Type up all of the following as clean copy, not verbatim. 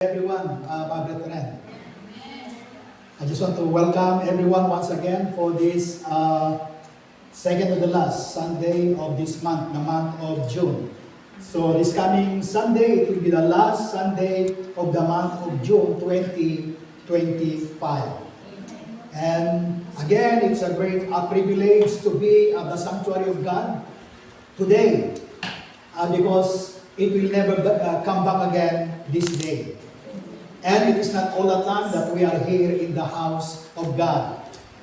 Everyone, my brethren. I just want to welcome everyone once again for this second to the last Sunday of this month, the month of June. So this coming Sunday, it will be the last Sunday of the month of June 2025. And again, it's a great privilege to be at the sanctuary of God today because it will never come back again this day. And it is not all the time that we are here in the house of God.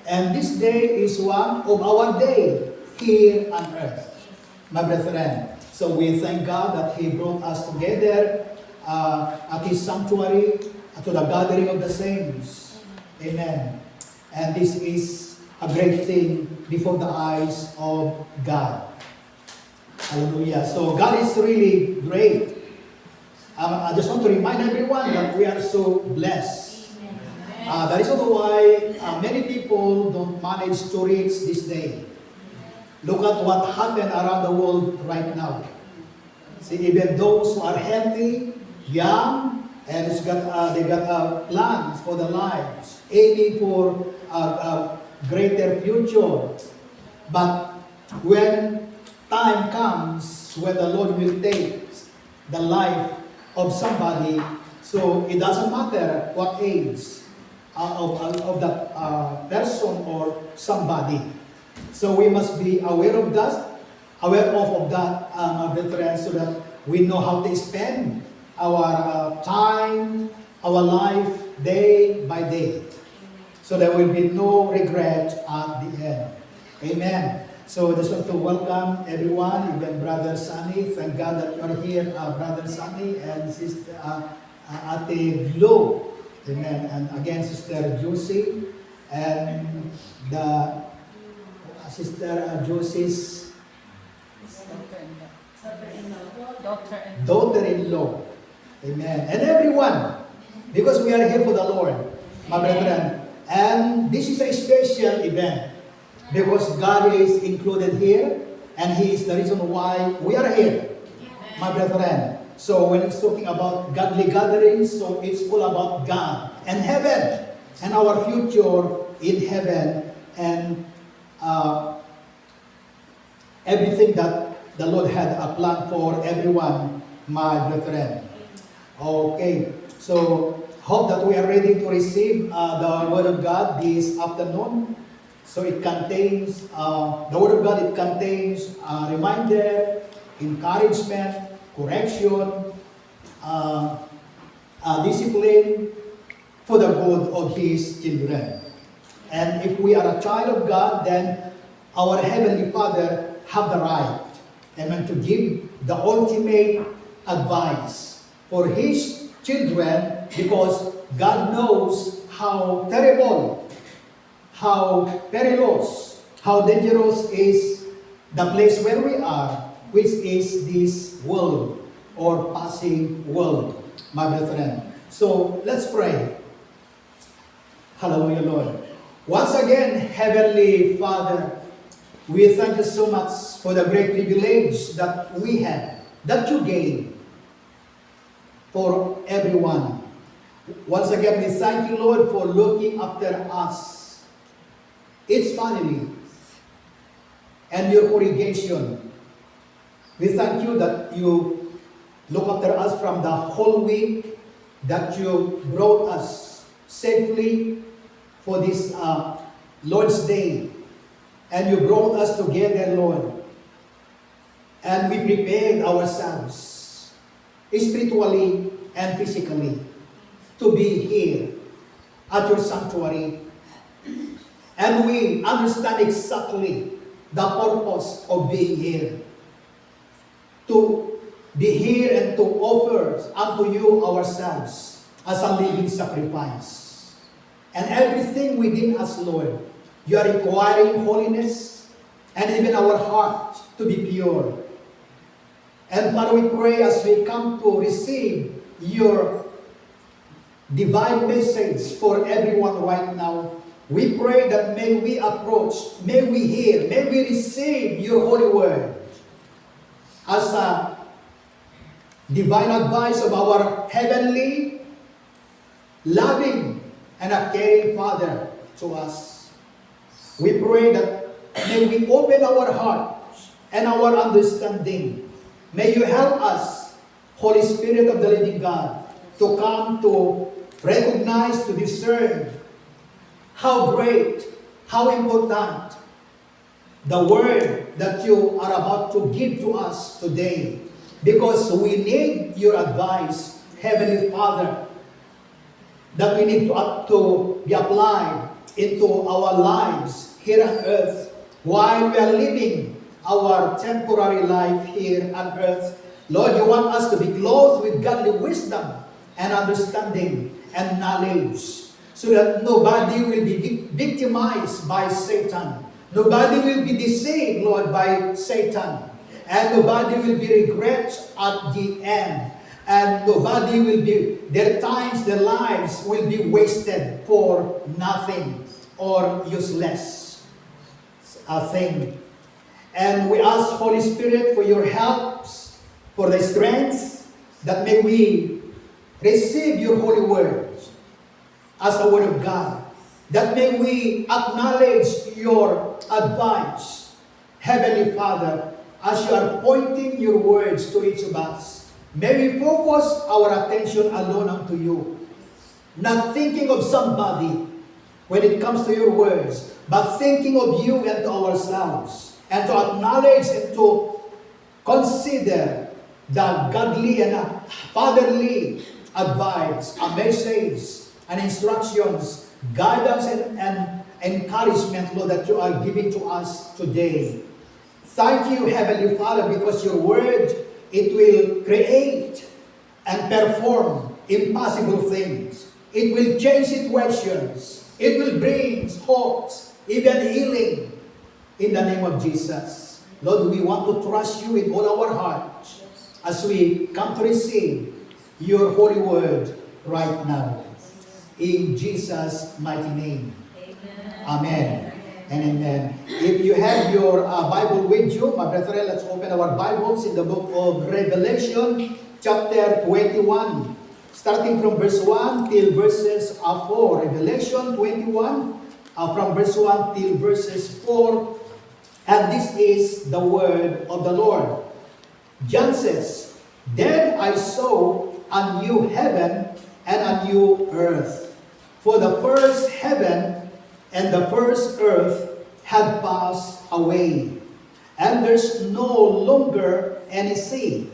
And this day is one of our day here on earth, my brethren. So we thank God that He brought us together at His sanctuary, to the gathering of the saints. Amen. And this is a great thing before the eyes of God. Hallelujah. So God is really great. I just want to remind everyone that we are so blessed. That is also why many people don't manage to reach this day. Look at what happened around the world right now. See, even those who are healthy, young, and they got plans for their lives, aiming for a greater future. But when time comes, when the Lord will take the life of somebody, so it doesn't matter what age of that person or somebody. So we must be aware of that, brethren, so that we know how to spend our time, our life, day by day. So there will be no regret at the end. Amen. So I just want to welcome everyone, even Brother Sunny. Thank God that you are here, Brother Sunny, and Sister Ate Glo. Amen. And again, Sister Josie, and the Sister Josie's daughter-in-law. Amen. And everyone, because we are here for the Lord, my brethren. And this is a special event. Because God is included here, and He is the reason why we are here, my brethren. So when it's talking about godly gatherings, so it's all about God and heaven, and our future in heaven, and everything that the Lord had a plan for everyone, my brethren. Okay, so hope that we are ready to receive the Word of God this afternoon. So it contains, the Word of God, it contains reminder, encouragement, correction, discipline for the good of His children. And if we are a child of God, then our Heavenly Father have the right, amen, to give the ultimate advice for His children, because God knows how terrible, how perilous, how dangerous is the place where we are, which is this world or passing world, my brethren. So let's pray. Hallelujah, Lord. Once again, Heavenly Father, we thank you so much for the great privilege that we have, that you gave for everyone. Once again, we thank you, Lord, for looking after us, its family, and your congregation. We thank you that you look after us from the whole week, that you brought us safely for this Lord's Day, and you brought us together, Lord, and we prepared ourselves spiritually and physically to be here at your sanctuary. And we understand exactly the purpose of being here. To be here and to offer unto you ourselves as a living sacrifice. And everything within us, Lord, you are requiring holiness, and even our heart to be pure. And Father, we pray as we come to receive your divine message for everyone right now, we pray that may we approach, may we hear, may we receive your holy word as a divine advice of our heavenly loving and a caring Father to us. We pray that may we open our hearts and our understanding. May you help us, Holy Spirit of the living God, to come to recognize, to discern how great, how important the word that you are about to give to us today. Because we need your advice, Heavenly Father, that we need to be applied into our lives here on earth while we are living our temporary life here on earth. Lord, you want us to be clothed with godly wisdom and understanding and knowledge, so that nobody will be victimized by Satan. Nobody will be deceived, Lord, by Satan. And nobody will be regret at the end. And nobody will be, their times, their lives will be wasted for nothing or useless thing. And we ask, Holy Spirit, for your helps, for the strength, that may we receive your holy words as the word of God. That may we acknowledge your advice, Heavenly Father, as you are pointing your words to each of us. May we focus our attention alone unto you, not thinking of somebody when it comes to your words, but thinking of you and to ourselves, and to acknowledge and to consider the godly and fatherly advice, a message, and instructions, guidance, and encouragement, Lord, that you are giving to us today. Thank you, Heavenly Father, because your word, it will create and perform impossible things. It will change situations. It will bring hopes, even healing, in the name of Jesus. Lord, we want to trust you with all our hearts as we come to receive your holy word right now. In Jesus' mighty name. Amen. And amen. If you have your Bible with you, my brethren, let's open our Bibles in the book of Revelation, chapter 21, starting from verse 1 till verses 4. Revelation 21, from verse 1 till verses 4. And this is the word of the Lord. John says, "Then I saw a new heaven and a new earth. For the first heaven and the first earth had passed away, and there's no longer any sea.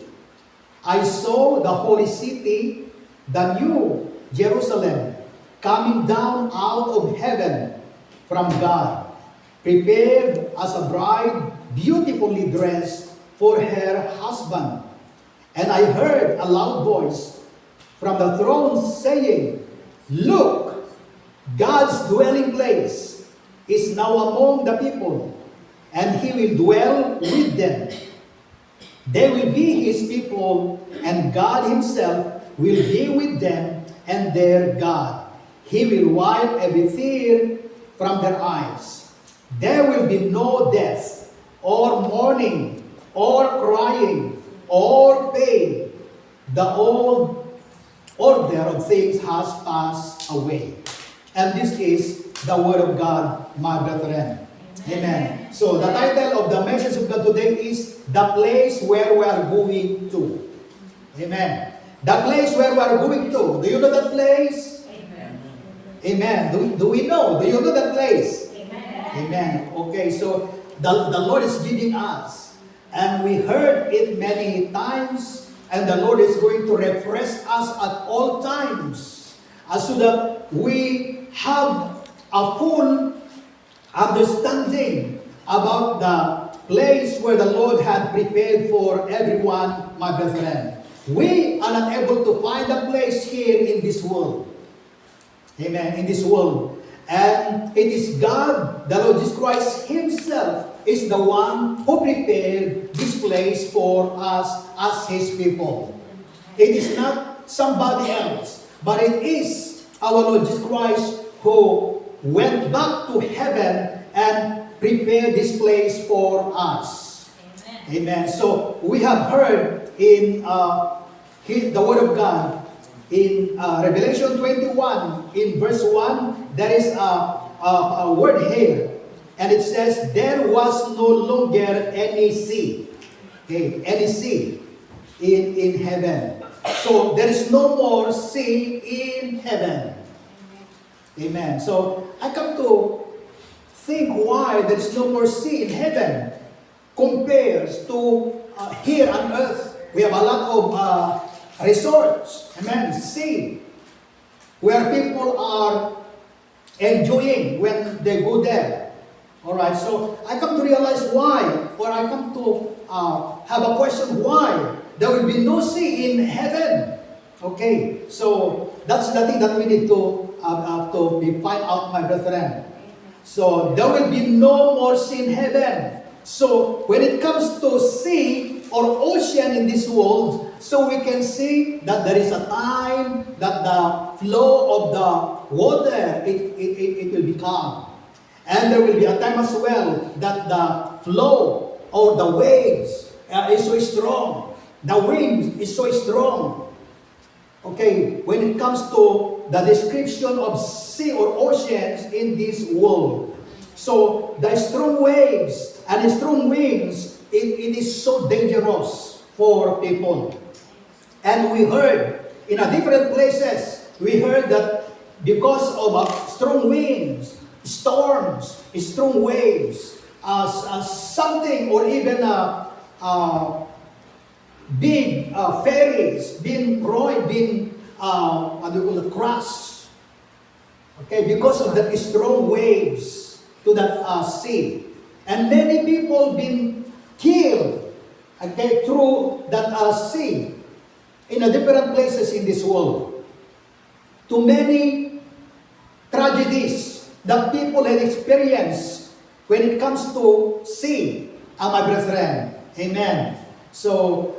I saw the holy city, the new Jerusalem, coming down out of heaven from God, prepared as a bride beautifully dressed for her husband. And I heard a loud voice from the throne saying, 'Look, God's dwelling place is now among the people, and He will dwell with them. They will be His people, and God Himself will be with them and their God. He will wipe every tear from their eyes. There will be no death, or mourning, or crying, or pain. The old order of things has passed away.'" And this is the word of God, my brethren. Amen. So the title of the message of God today is "The Place Where We Are Going To." Amen. The place where we are going to. Do you know that place? Amen. Amen. Do we know? Do you know that place? Amen. Amen. Okay, so the Lord is giving us, and we heard it many times, and the Lord is going to refresh us at all times, so that we have a full understanding about the place where the Lord had prepared for everyone, my brethren. We are not able to find a place here in this world. Amen. In this world. And it is God, the Lord Jesus Christ Himself, is the one who prepared this place for us as His people. It is not somebody else, but it is our Lord Jesus Christ who went back to heaven and prepared this place for us. Amen. Amen. So we have heard in the Word of God in Revelation 21, in verse 1, there is a word here. And it says, there was no longer any sea. Okay, any sea in heaven. So there is no more sea in heaven. Amen. So I come to think why there is no more sea in heaven compares to here on earth. We have a lot of resorts, amen, sea, where people are enjoying when they go there. All right, so I come to realize why, or I come to have a question why there will be no sea in heaven. Okay, so that's the thing that we need to find out, my brethren. So there will be no more sea in heaven. So when it comes to sea or ocean in this world, so we can see that there is a time that the flow of the water, it will be calm. And there will be a time as well that the flow or the waves is so strong. The wind is so strong. Okay, when it comes to the description of sea or oceans in this world. So the strong waves and the strong winds, it is so dangerous for people. And we heard in a different places, we heard that because of strong winds, storms, strong waves, something or even big ferries being ruined, being crushed. Okay, because of the strong waves to that sea. And many people been killed, okay, through that sea in different places in this world. Too many tragedies that people have experienced when it comes to sea, my brethren. Amen. So,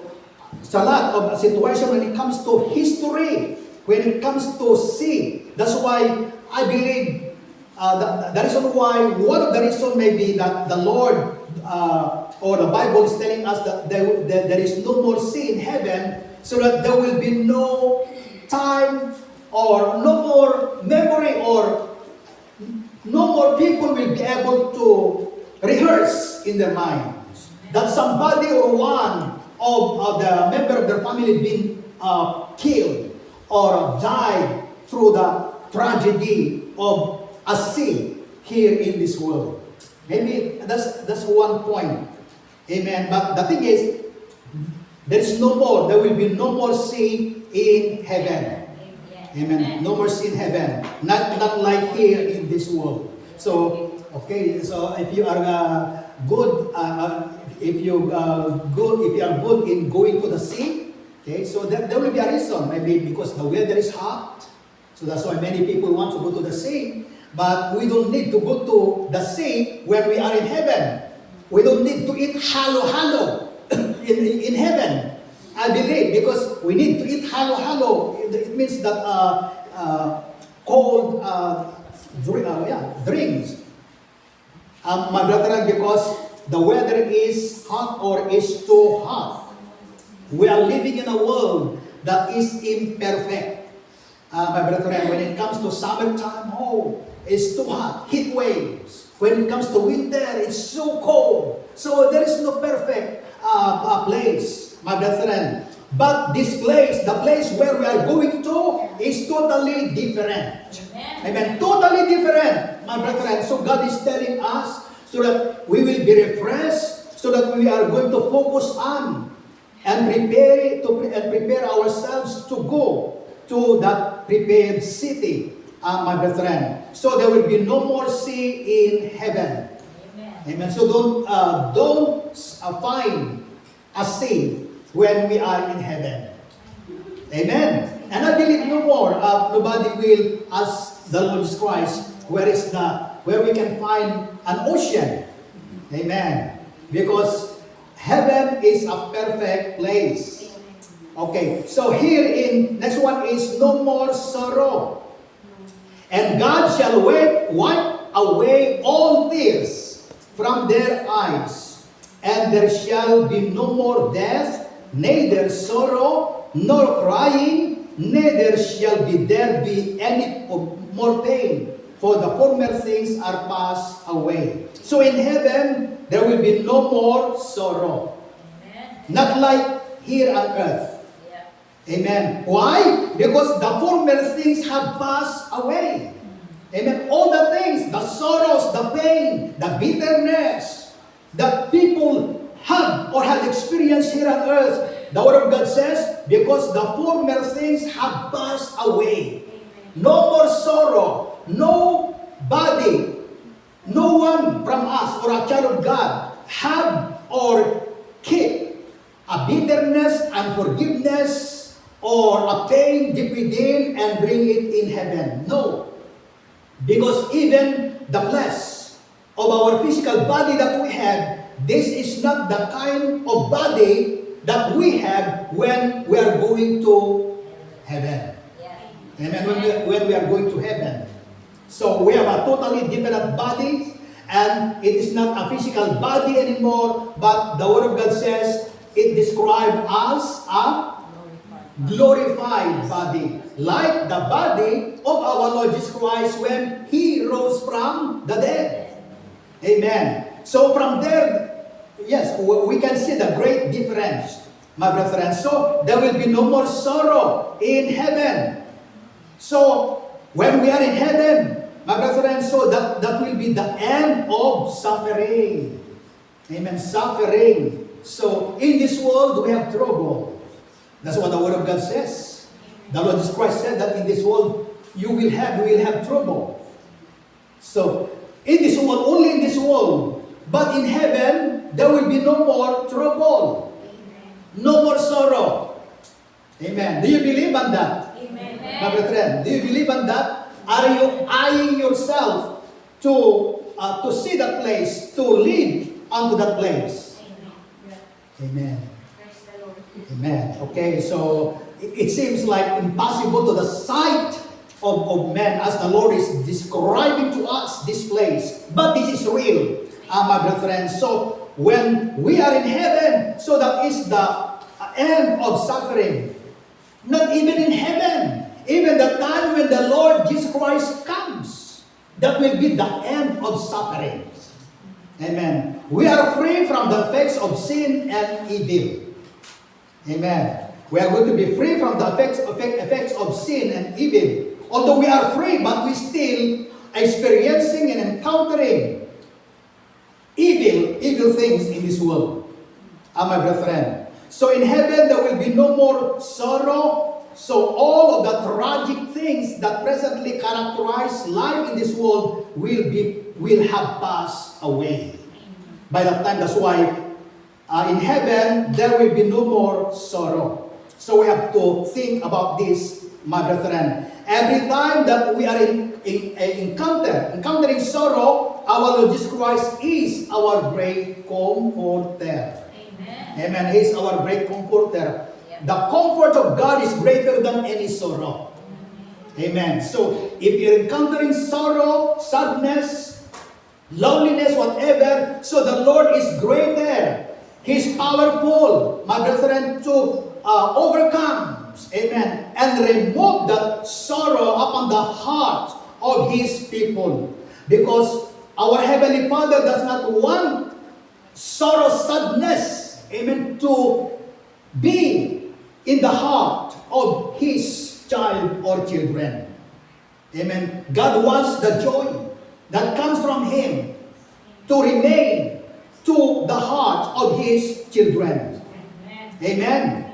it's a lot of a situation when it comes to history, when it comes to sea. That's why I believe the reason why, one of the reasons may be that the Lord or the Bible is telling us that there is no more sea in heaven, so that there will be no time or no more memory or no more people will be able to rehearse in their minds that somebody or one of the member of their family been killed or died through the tragedy of a sea here in this world. Maybe that's one point. Amen. But the thing is, there is no more. There will be no more sea in heaven. Amen. No more sin heaven. Not like here in this world. So, okay. So if you are good, if you are good in going to the sea, okay. So there will be a reason. Maybe because the weather is hot. So that's why many people want to go to the sea. But we don't need to go to the sea when we are in heaven. We don't need to eat halo in heaven. I believe because we need to eat halo. It means that cold drinks. My brethren, because the weather is hot or is too hot. We are living in a world that is imperfect. My brethren, when it comes to summertime, it's too hot, heat waves. When it comes to winter, it's so cold. So there is no perfect place, my brethren. But this place, the place where we are going to, is totally different. Amen. Totally different, my brethren. So God is telling us so that we will be refreshed, so that we are going to focus on and prepare ourselves to go to that prepared city, my brethren. So there will be no more sea in heaven. Amen. So don't find a sea when we are in heaven. Amen. And I believe no more. Nobody will ask the Lord Jesus Christ where we can find an ocean. Amen. Because heaven is a perfect place. Okay. So here next one is no more sorrow. And God shall wipe away all tears from their eyes. And there shall be no more death, neither sorrow, nor crying, neither shall there be any more pain, for the former things are passed away. So in heaven, there will be no more sorrow. Amen. Not like here on earth. Yeah. Amen. Why? Because the former things have passed away. Amen. All the things, the sorrows, the pain, the bitterness that people have or have experienced here on earth, the Word of God says, because the former things have passed away. No more sorrow. Nobody, no one from us or a child of God have or keep a bitterness, unforgiveness, or a pain deep within and bring it in heaven. No. Because even the flesh of our physical body that we have, this is not the kind of body that we have when we are going to heaven. Yeah. Amen. When we are going to heaven. So we have a totally different body, and it is not a physical body anymore, but the Word of God says it describes us a glorified body, like the body of our Lord Jesus Christ when He rose from the dead. Amen. So from there, yes, we can see the great difference, my brethren. So there will be no more sorrow in heaven. So when we are in heaven, my brethren, so that will be the end of suffering. Amen. Suffering. So in this world we have trouble. That's what the Word of God says. The Lord Jesus Christ said that in this world you will have trouble. So in this world, only in this world, but in heaven there will be no more trouble, no more sorrow. Amen. Do you believe on that? Amen. My brethren, do you believe on that? Are you eyeing yourself to see that place, to live unto that place? Amen. Praise the Lord. Amen. Okay, so it seems like impossible to the sight of man as the Lord is describing to us this place. But this is real, my brethren. So when we are in heaven, so that is the end of suffering. Not even in heaven, even the time when the Lord Jesus Christ comes, that will be the end of suffering. Amen. We are free from the effects of sin and evil. Amen. We are going to be free from the effects of sin and evil. Although we are free, but we still experiencing and encountering evil things in this world. My brethren. So in heaven there will be no more sorrow. So all of the tragic things that presently characterize life in this world will have passed away. By that time, that's why in heaven there will be no more sorrow. So we have to think about this, my brethren. Every time that we are encountering sorrow, our Lord Jesus Christ is our great comforter. Amen. Amen. He is our great comforter. Yeah. The comfort of God is greater than any sorrow. Amen. So if you're encountering sorrow, sadness, loneliness, whatever, so the Lord is greater. He's powerful, my brethren, to overcome, amen, and remove that sorrow upon the heart of His people. Because our Heavenly Father does not want sorrow, sadness, amen, to be in the heart of His child or children. Amen. God wants the joy that comes from Him to remain to the heart of His children. Amen. Amen.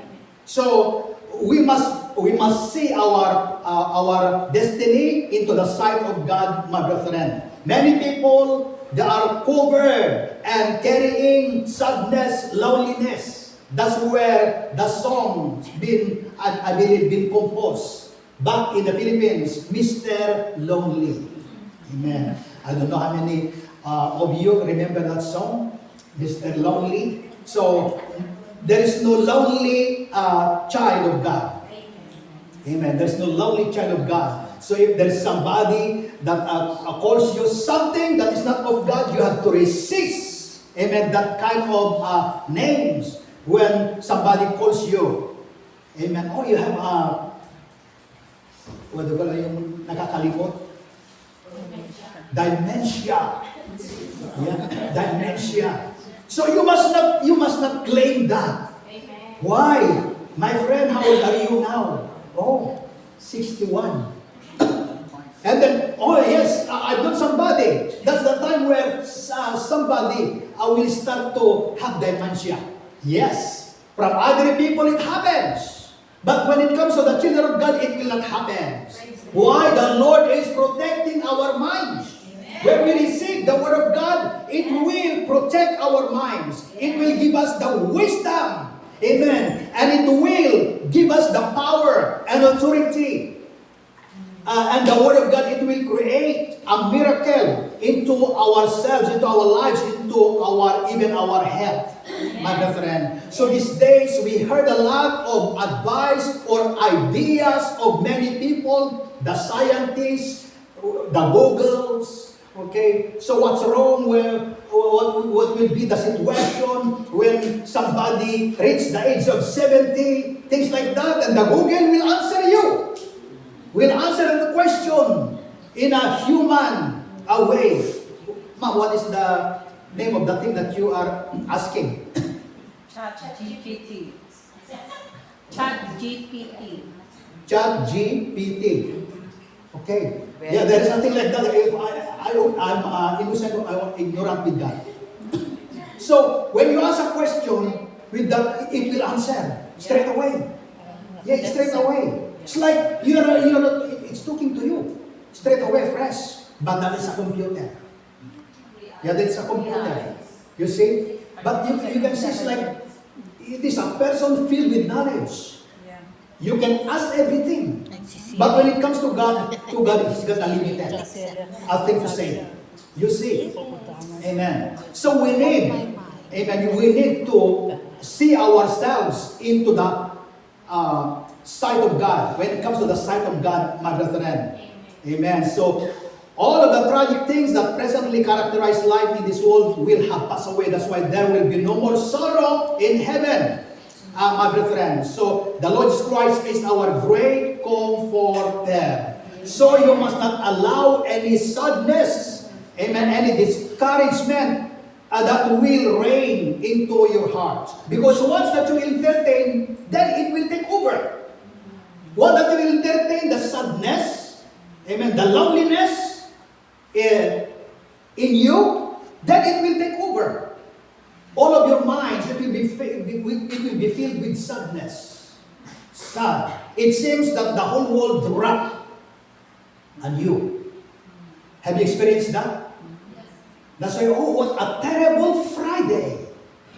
So we must see our destiny into the sight of God, my brethren. Many people, they are covered and carrying sadness, loneliness. That's where the song I believe been composed back in the Philippines, Mr. Lonely. Amen. I don't know how many of you remember that song, Mr. Lonely. So there is no lonely child of God. Amen. There's no lonely child of God. So if there's somebody that calls you something that is not of God, you have to resist. Amen. That kind of names when somebody calls you. Amen. Oh, you have What do you call yung nakakalimot? Dementia. Yeah, dementia. So you must not claim that. Amen. Why? My friend, how old are you now? Oh, 61. And then, oh yes, I've done somebody. That's the time where somebody will start to have dementia. Yes, from other people it happens. But when it comes to the children of God, it will not happen. Why? The Lord is protecting our minds. When we receive the Word of God, it will protect our minds. It will give us the wisdom. Amen. And it will give us the power and authority. And the Word of God, it will create a miracle into ourselves, into our lives, into even our health, my friend. So these days, we heard a lot of advice or ideas of many people, the scientists, the Googles. Okay, so what's wrong? What will be the situation when somebody reaches the age of 70? Things like that, and the Google will answer you. Will answer the question in a human way. Ma, what is the name of the thing that you are asking? ChatGPT. ChatGPT. ChatGPT. Okay. Yeah, there is something like that. I'm innocent, I'm ignorant with that. So, when you ask a question with that, it will answer straight away. Yeah, straight away. It's like it's talking to you straight away, fresh. But that is a computer. Yeah, that's a computer. You see? But you can see it's like it is a person filled with knowledge. You can ask everything. But when it comes to God, He's got a limited thing to say. You see? Amen. So we need, we need to see ourselves into the sight of God. When it comes to the sight of God, my brethren. Amen. So all of the tragic things that presently characterize life in this world will have passed away. That's why there will be no more sorrow in heaven. My brethren. So the Lord Jesus Christ is our great comforter. So you must not allow any sadness, amen, any discouragement that will reign into your heart. Because once that you entertain, then it will take over. Once that you will entertain the sadness, amen, the loneliness in you, then it will take over. All of your minds, it will be filled with sadness. Sad. It seems that the whole world dropped on you. Have you experienced that? That's why, oh, what a terrible Friday.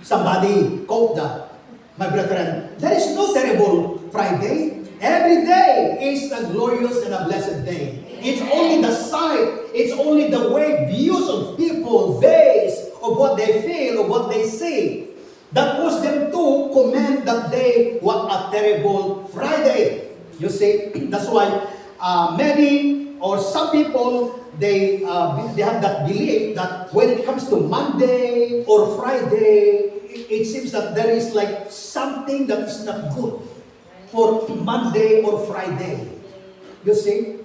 Somebody quote that. My brethren, there is no terrible Friday. Every day is a glorious and a blessed day. It's only the sight, it's only the way views of people based of what they feel, of what they see, that caused them to comment that day, what a terrible Friday. You see, that's why many or some people, they have that belief that when it comes to Monday or Friday, it seems that there is like something that is not good for Monday or Friday. You see?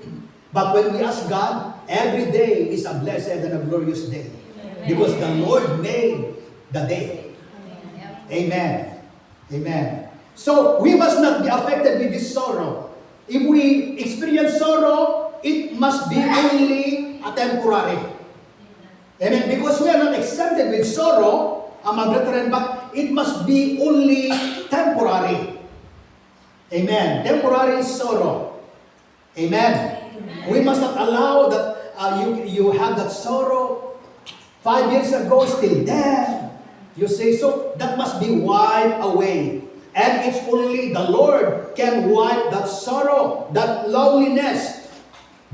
But when we ask God, every day is a blessed and a glorious day. Because the Lord made the day. Amen. Amen. So, we must not be affected with this sorrow. If we experience sorrow, it must be only a temporary. Amen. Because we are not exempted with sorrow, my brethren, but it must be only temporary. Amen. Temporary sorrow. Amen. We must not allow that you have that sorrow 5 years ago, still there. You say, so that must be wiped away. And it's only the Lord can wipe that sorrow, that loneliness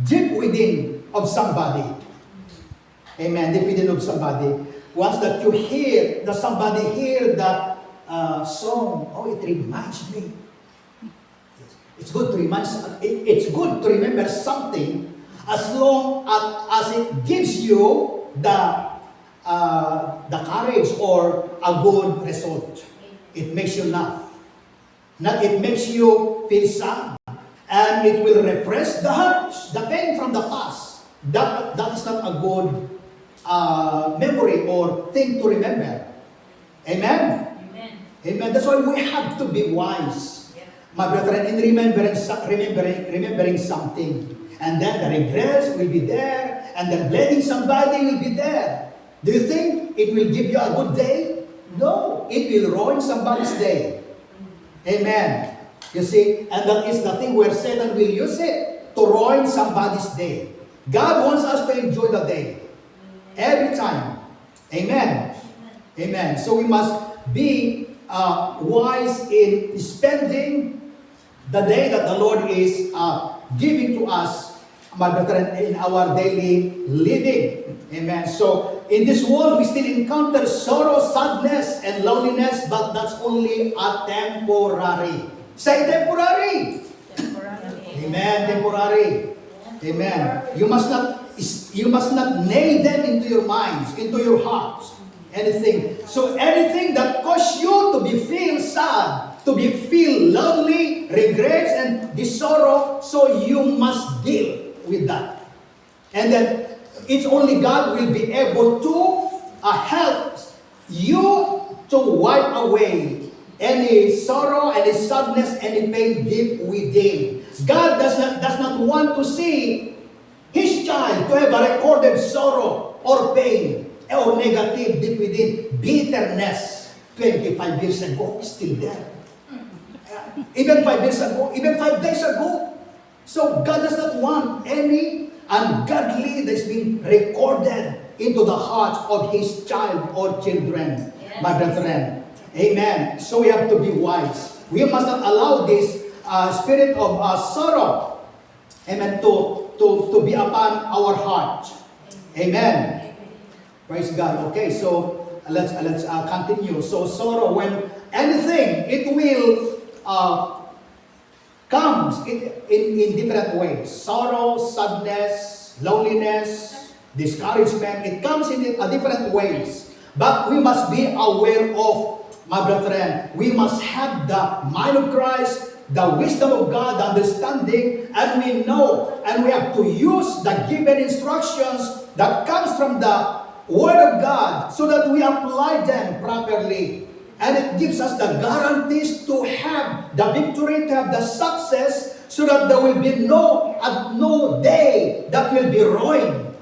deep within of somebody. Amen. Deep within of somebody. Once that you hear, that somebody hear that song, oh, it reminds me. It's good to remember something as long as it gives you the courage or a good result. It makes you laugh. Not it makes you feel sad. And it will repress the hurts, the pain from the past. That is not a good memory or thing to remember. Amen? Amen. Amen. That's why we have to be wise, Yeah. my brethren, in remembering something. And then the regrets will be there, and then blaming somebody will be there. Do you think it will give you a good day? No, it will ruin somebody's day. Amen. You see, and that is the thing where Satan will use it to ruin somebody's day. God wants us to enjoy the day every time. Amen. Amen. So we must be wise in spending the day that the Lord is giving to us, my brethren, in our daily living. Amen. So in this world, we still encounter sorrow, sadness, and loneliness, but that's only a temporary. Say temporary. Temporary. Amen. Temporary. Amen. You must not nail them into your minds, into your hearts. Anything. So anything that causes you to be feel sad, to be feel lonely, regrets, and this sorrow, so you must deal with that. And then it's only God will be able to help you to wipe away any sorrow, any sadness, any pain deep within. God does not want to see His child to have a recorded sorrow or pain or negative deep within. Bitterness 25 years ago is still there. Even 5 years ago, even 5 days ago. So God does not want any ungodly that's been recorded into the hearts of His child or children, my brethren. Amen. So we have to be wise. We must not allow this spirit of sorrow, amen, to be upon our heart. Amen. Praise God. Okay, so let's continue. So sorrow, when anything, it will comes in different ways. Sorrow, sadness, loneliness, discouragement. It comes in different ways. But we must be aware of, my brethren, we must have the mind of Christ, the wisdom of God, the understanding, and we know, and we have to use the given instructions that comes from the Word of God so that we apply them properly. And it gives us the guarantees to have the victory, to have the success, so that there will be no day that will be ruined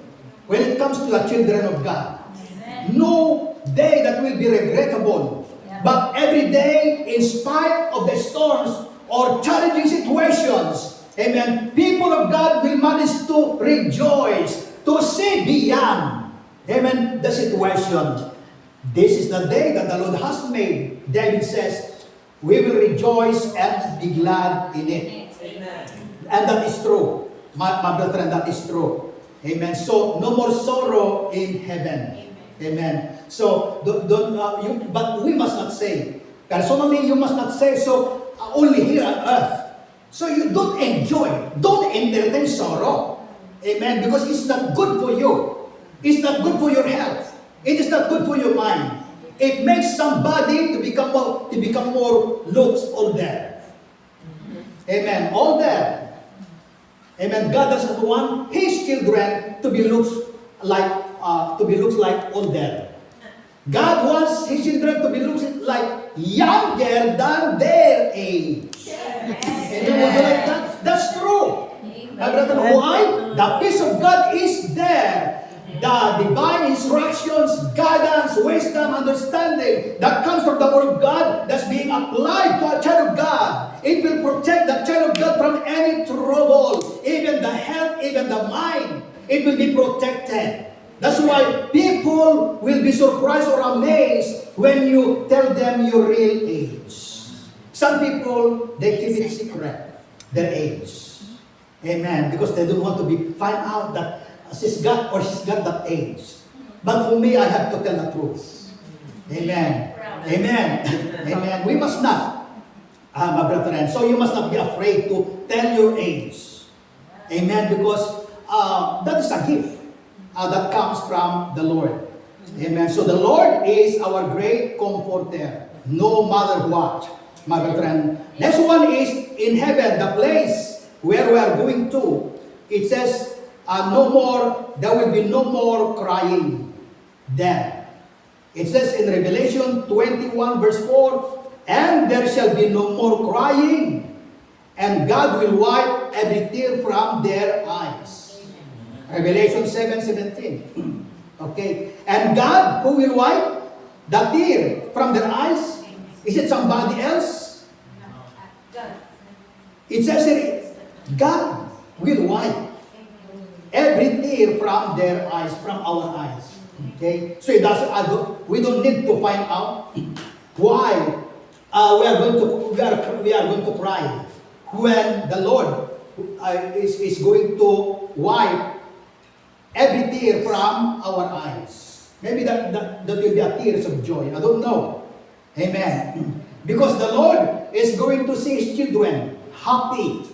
when it comes to the children of God. Amen. No day that will be regrettable. Yeah. But every day, in spite of the storms or challenging situations, amen, people of God will manage to rejoice, to see beyond, amen, the situation. This is the day that the Lord has made. David says, we will rejoice and be glad in it. Amen. And that is true. My brethren, that is true. Amen. So, no more sorrow in heaven. Amen. So, but we must not say, personally, you must not say so only here on earth. So, you don't enjoy, don't entertain sorrow. Amen. Because it's not good for you. It's not good for your health. It is not good for your mind. It makes somebody to become more looks older. Amen. Older. Amen. God doesn't want His children to be looks like older. God wants His children to be looks like younger than their age. Amen. Would you like that? That's true. My brethren, why? The peace of God is there. The divine instructions, guidance, wisdom, understanding that comes from the Word of God that's being applied to a child of God. It will protect the child of God from any trouble, even the health, even the mind. It will be protected. That's why people will be surprised or amazed when you tell them your real age. Some people, they keep it secret, their age. Amen. Because they don't want to find out that she's got that age. But for me, I have to tell the truth. Amen. Amen. Amen. We must not, my brethren. So you must not be afraid to tell your age. Amen. Because that is a gift that comes from the Lord. Amen. So the Lord is our great comforter, no matter what, my brethren. Next one is in heaven, the place where we are going to, it says, no more, there will be no more crying there. It says in Revelation 21 verse 4, and there shall be no more crying, and God will wipe every tear from their eyes. Revelation 7:17. Okay. And God, who will wipe the tear from their eyes? Is it somebody else? It says here, God will wipe every tear from their eyes, from our eyes. Okay? So it doesn't, we don't need to find out why we are going to cry when the Lord is going to wipe every tear from our eyes. Maybe that will be a tears of joy. I don't know. Amen. Because the Lord is going to see His children happy,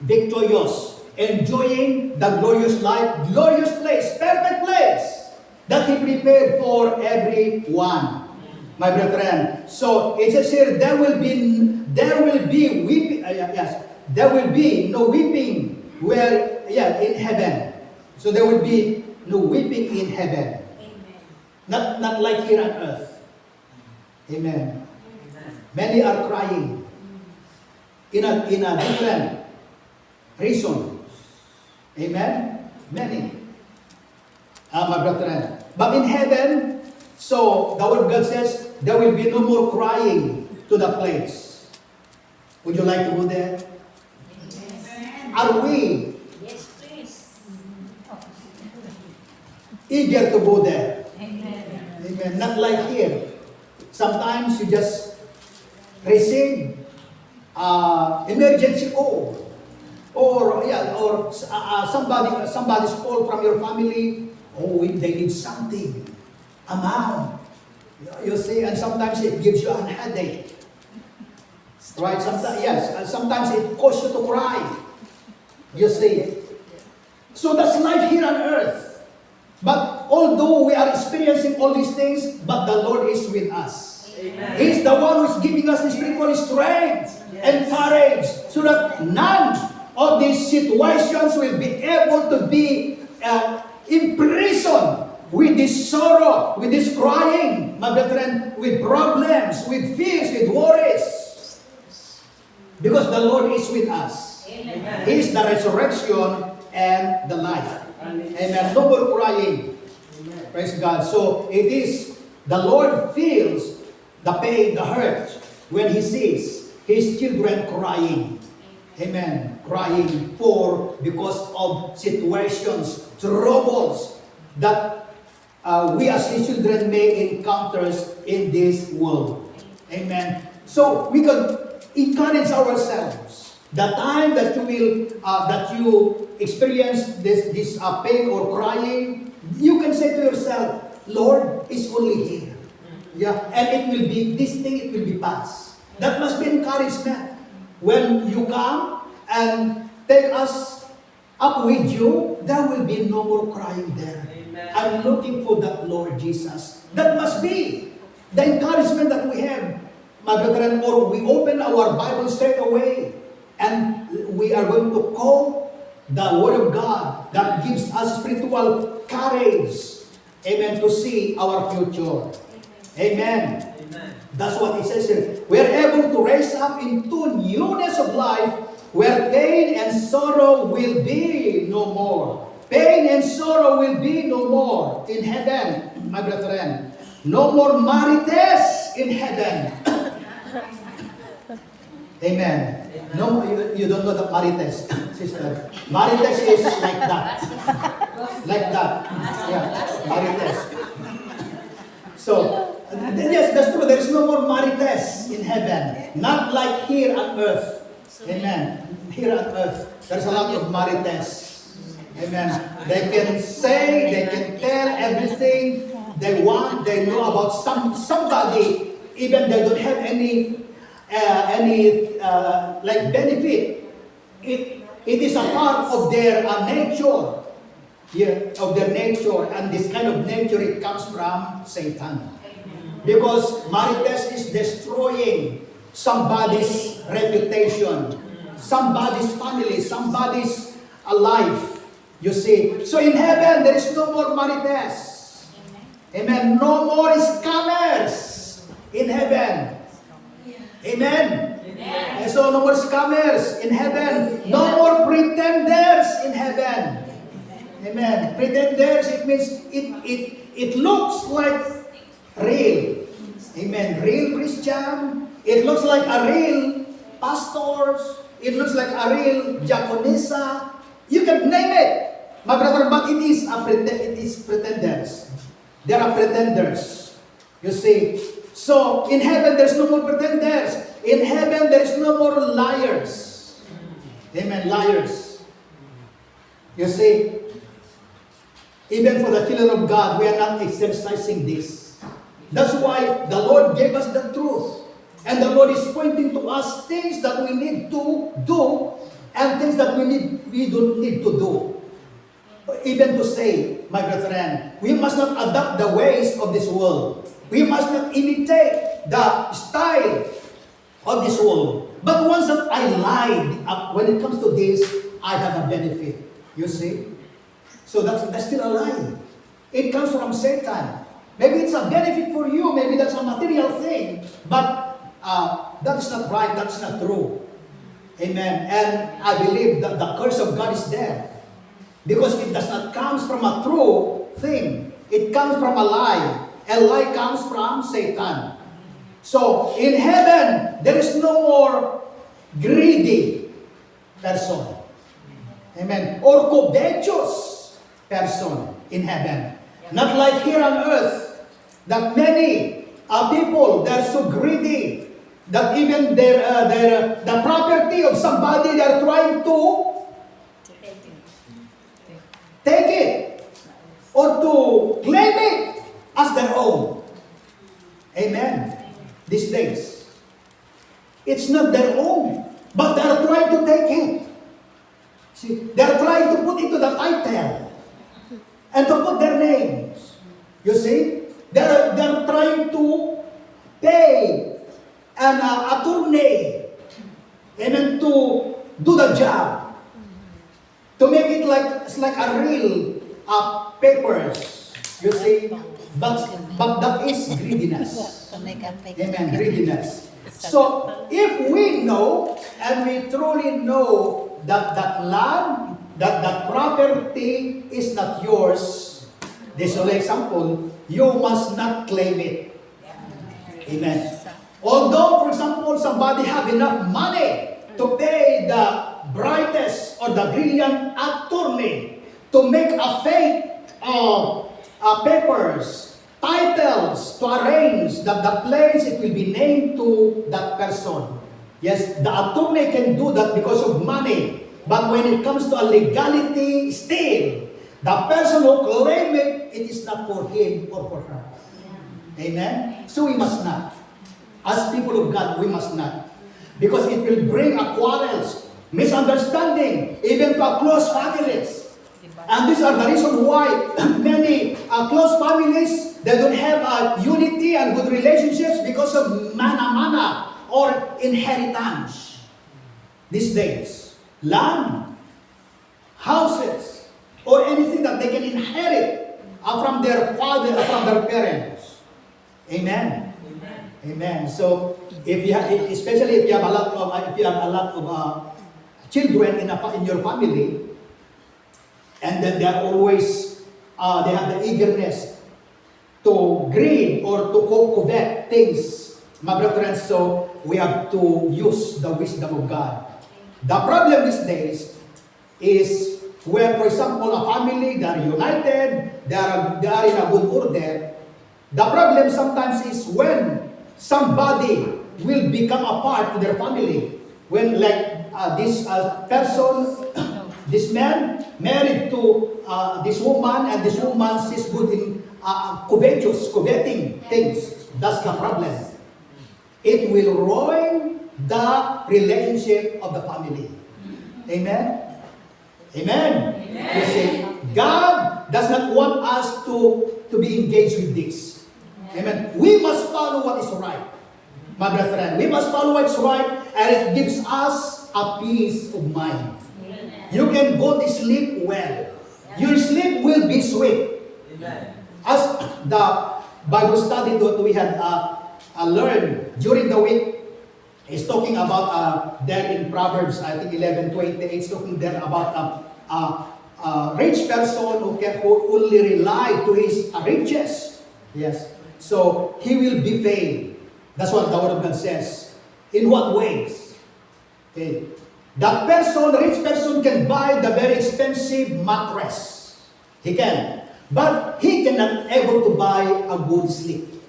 victorious, enjoying the glorious life, glorious place, perfect place that He prepared for everyone, my brethren. So it says here, there will be weeping. Yes, there will be no weeping in heaven. So there will be no weeping in heaven. Amen. Not like here on earth. Amen. Many are crying in a different reason. Amen? Many. My brethren. But in heaven, so the word of God says, there will be no more crying to the place. Would you like to go there? Amen. Are we eager to go there? Amen. Amen. Not like here. Sometimes you just receive emergency call, or somebody's call from your family. Oh, they need something, amount. You see, and sometimes it gives you a headache, right? Sometimes, yes, and sometimes it causes you to cry. You see, so that's life here on earth. But although we are experiencing all these things, but the Lord is with us. Amen. He's the one who's giving us the spiritual strength and courage, so that none of these situations will be able to be imprisoned with this sorrow, with this crying, my brethren, with problems, with fears, with worries. Because the Lord is with us. Amen. He is the resurrection and the life. Amen. No more crying. Amen. Praise God. So it is, the Lord feels the pain, the hurt, when He sees His children crying. Amen. Crying because of situations, troubles that we as His children may encounter in this world. Amen. So we can encourage ourselves. The time that you experience this pain or crying, you can say to yourself, Lord, it's only here. Yeah, and it will be, this thing, it will be past. That must be encouragement. When you come and take us up with you, there will be no more crying there. Amen. I'm looking for that, Lord Jesus. That must be the encouragement that we have, my brethren, or we open our Bible straight away. And we are going to call the Word of God that gives us spiritual courage, amen, to see our future. Amen. Amen. That's what it says here. We are able to raise up into newness of life, where pain and sorrow will be no more. Pain and sorrow will be no more in heaven, my brethren. No more marites in heaven. Amen. No, you don't know the marites, sister. Marites is like that. Like that. Yeah, marites. So, yes, that's true. There is no more marites in heaven. Not like here on earth. Amen. Here on earth, there's a lot of marites. Amen. They can say, they can tell everything they want. They know about somebody, even they don't have any like benefit. It is a part of their nature. Yeah, of their nature, and this kind of nature, it comes from Satan. Because marites is destroying somebody's reputation. somebody's family, somebody's life. You see. So in heaven, there is no more marites. Amen. No more scammers in heaven. Amen. And so no more scammers in heaven. No more pretenders in heaven. Amen. Pretenders, it means it looks like real. Amen. Real Christian. It looks like a real pastors. It looks like a real diaconessa. You can name it, my brother, but it is pretenders. There are pretenders. You see. So in heaven, there's no more pretenders. In heaven, there is no more liars. Amen. Liars. You see. Even for the children of God, we are not exercising this. That's why the Lord gave us the truth. And the Lord is pointing to us things that we need to do and things that we don't need to do. Even to say, my brethren, we must not adopt the ways of this world. We must not imitate the style of this world. But once that I lied, when it comes to this, I have a benefit. You see? So that's still a lie. It comes from Satan. Maybe it's a benefit for you. Maybe that's a material thing. But that is not right. That's not true. Amen. And I believe that the curse of God is there. Because it does not come from a true thing. It comes from a lie. A lie comes from Satan. So, in heaven, there is no more greedy person. Amen. Or covetous person in heaven. Not like here on earth, that many people, they're so greedy, that even the property of somebody, they're trying to take it or to claim it as their own. Amen. These days, it's not their own, but they're trying to take it. See, they're trying to put into the title and to put their names. You see, they're trying to pay an attorney, amen, to do the job, to make it like it's like a real papers. You see, but that is greediness. Amen, greediness. So if we know and we truly know that that land, that property is not yours, this is an example, you must not claim it. Amen. Although, for example, somebody have enough money to pay the brightest or the brilliant attorney to make a fake papers, titles, to arrange that the place it will be named to that person. Yes, the attorney can do that because of money. But when it comes to a legality, still, the person who claim it, it is not for him or for her. Amen? So we must not. As people of God, we must not. Because it will bring a quarrels, misunderstanding, even to a close families. And these are the reason why many close families, they don't have a unity and good relationships because of mana or inheritance. These days, land, houses, or anything that they can inherit from their father, from their parents. Amen. Amen. So, especially if you have a lot of children in your family, and then they are always they have the eagerness to greed or to covet things, my brethren. So we have to use the wisdom of God. The problem these days is where, for example, a family, they are united, they are in a good order. The problem sometimes is when somebody will become a part of their family. When like this person, this man married to this woman, and this woman is good in coveting things. That's the problem. It will ruin the relationship of the family. Amen? Amen? Amen. You see, God does not want us to be engaged with this. Amen. We must follow what is right, my brethren. We must follow what is right, and it gives us a peace of mind. You can go to sleep well. Your sleep will be sweet. As the Bible study that we had learned during the week is talking about there in Proverbs, I think 11:28, it's talking there about a rich person who only rely to his riches. Yes. So he will be failed. That's what the Word of God says. In what ways? Okay. That person, rich person, can buy the very expensive mattress. He can. But he cannot able to buy a good sleep.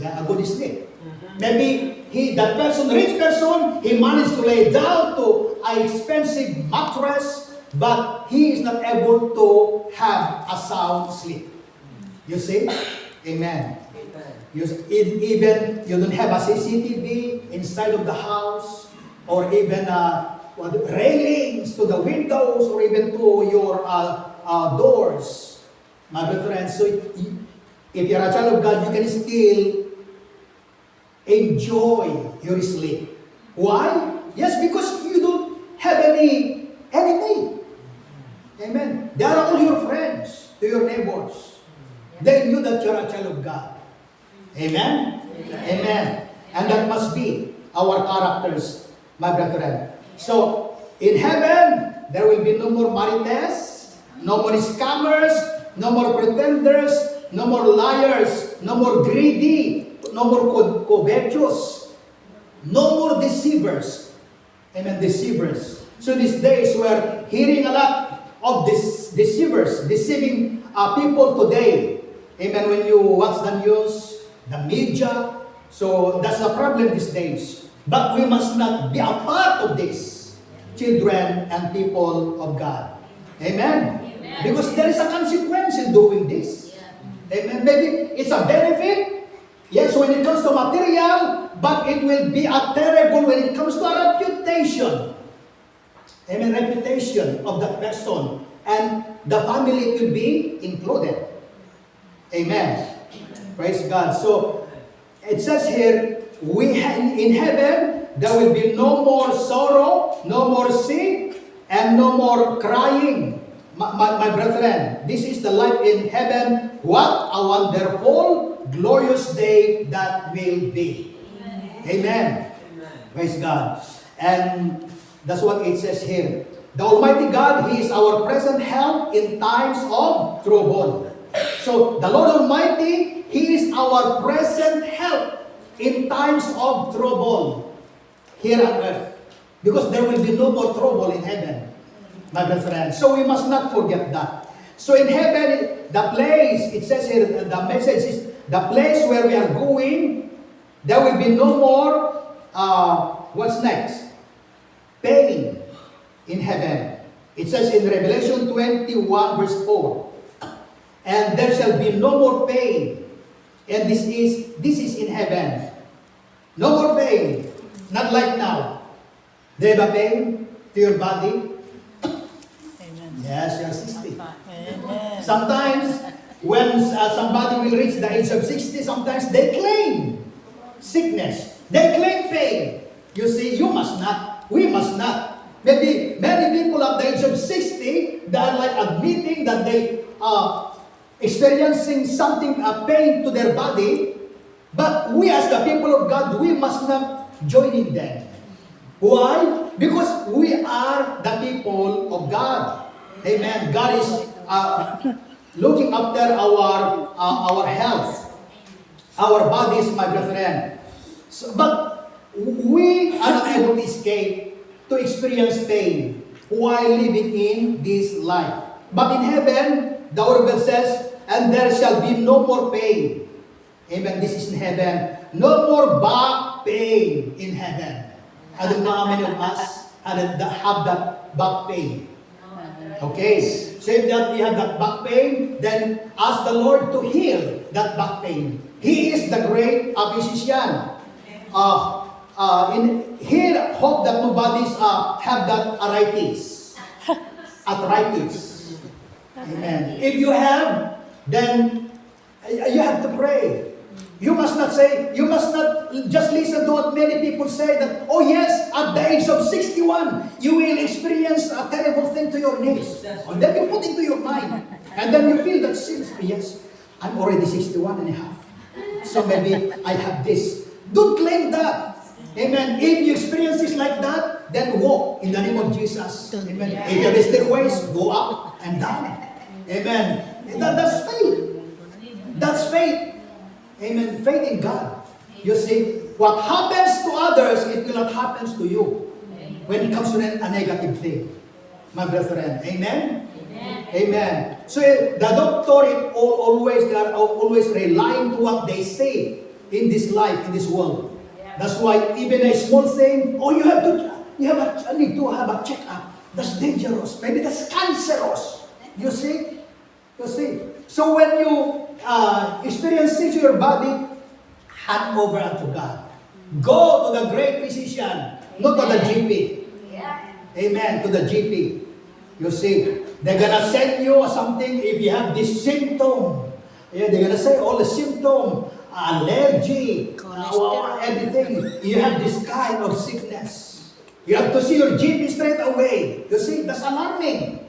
Yeah, a good sleep. Maybe that person, rich person, he managed to lay down to an expensive mattress, but he is not able to have a sound sleep. You see? Amen. Even you don't have a CCTV inside of the house, or even railings to the windows, or even to your doors. My dear friends, so if you're a child of God, you can still enjoy your sleep. Why? Yes, because you don't have anything. Amen. They are all your friends, to your neighbors. They knew that you're a child of God. Amen? Amen. And that must be our characters, my brethren. So, in heaven, there will be no more marites, no more scammers, no more pretenders, no more liars, no more greedy, no more covetous, no more deceivers. Amen, deceivers. So these days we're hearing a lot of deceivers, deceiving people today. Amen, when you watch the news, the media. So that's the problem these days. But we must not be a part of this, children and people of God. Amen? Amen. Because there is a consequence in doing this. Amen. Maybe it's a benefit, yes, when it comes to material, but it will be a terrible when it comes to a reputation. Amen. Reputation of that person. And the family will be included. Amen. Praise God. So, it says here, in heaven, there will be no more sorrow, no more sin, and no more crying. My brethren, this is the life in heaven. What a wonderful, glorious day that will be. Amen. Praise God. And that's what it says here. The Almighty God, He is our present help in times of trouble. So, the Lord Almighty, He is our present help in times of trouble here on earth. Because there will be no more trouble in heaven, my brethren. So we must not forget that. So in heaven, the place, it says here, the message is, the place where we are going, there will be no more, what's next? Pain in heaven. It says in Revelation 21 verse 4, and there shall be no more pain. And this is in heaven. No more pain. Not like now. Do you have a pain to your body? Amen. Yes, you're 60. Amen. Sometimes, when somebody will reach the age of 60, sometimes they claim sickness. They claim pain. You see, you must not. We must not. Maybe many people at the age of 60, they are like admitting that they are experiencing something, pain to their body. But we as the people of God, we must not join in them. Why? Because we are the people of God. Amen. God is looking after our health, our bodies, my brethren. So, but we are not able to escape to experience pain while living in this life. But in heaven, the Word of God says, and there shall be no more pain. Amen. This is in heaven. No more back pain in heaven. I don't know how many of us have that back pain. Okay. So if that we have that back pain, then ask the Lord to heal that back pain. He is the great physician. Here, hope that nobody's have that arthritis. Arthritis. Amen. If you have, then you have to pray. You must not just listen to what many people say that, oh yes, at the age of 61, you will experience a terrible thing to your knees. And then you put into your mind. And then you feel that, seriously, yes, I'm already 61 and a half. So maybe I have this. Don't claim that. Amen. If you experience this like that, then walk in the name of Jesus. Amen. If you have stairways, go up and down. Amen. That's faith. That's faith. Amen. Faith in God. You see, what happens to others, it will not happen to you when it comes to a negative thing. My brethren. Amen? Amen. So the doctor they are always relying to what they say in this life, in this world. That's why even a small thing, oh, you need to have a checkup. That's dangerous. Maybe that's cancerous. You see? You see? So when you experience things to your body, hand over unto God. Go to the great physician, not to the GP. Amen. To the GP. You see, they're gonna send you something if you have this symptom. Yeah, they're gonna say all the symptom, allergy, everything. You have this kind of sickness. You have to see your GP straight away. You see, that's alarming.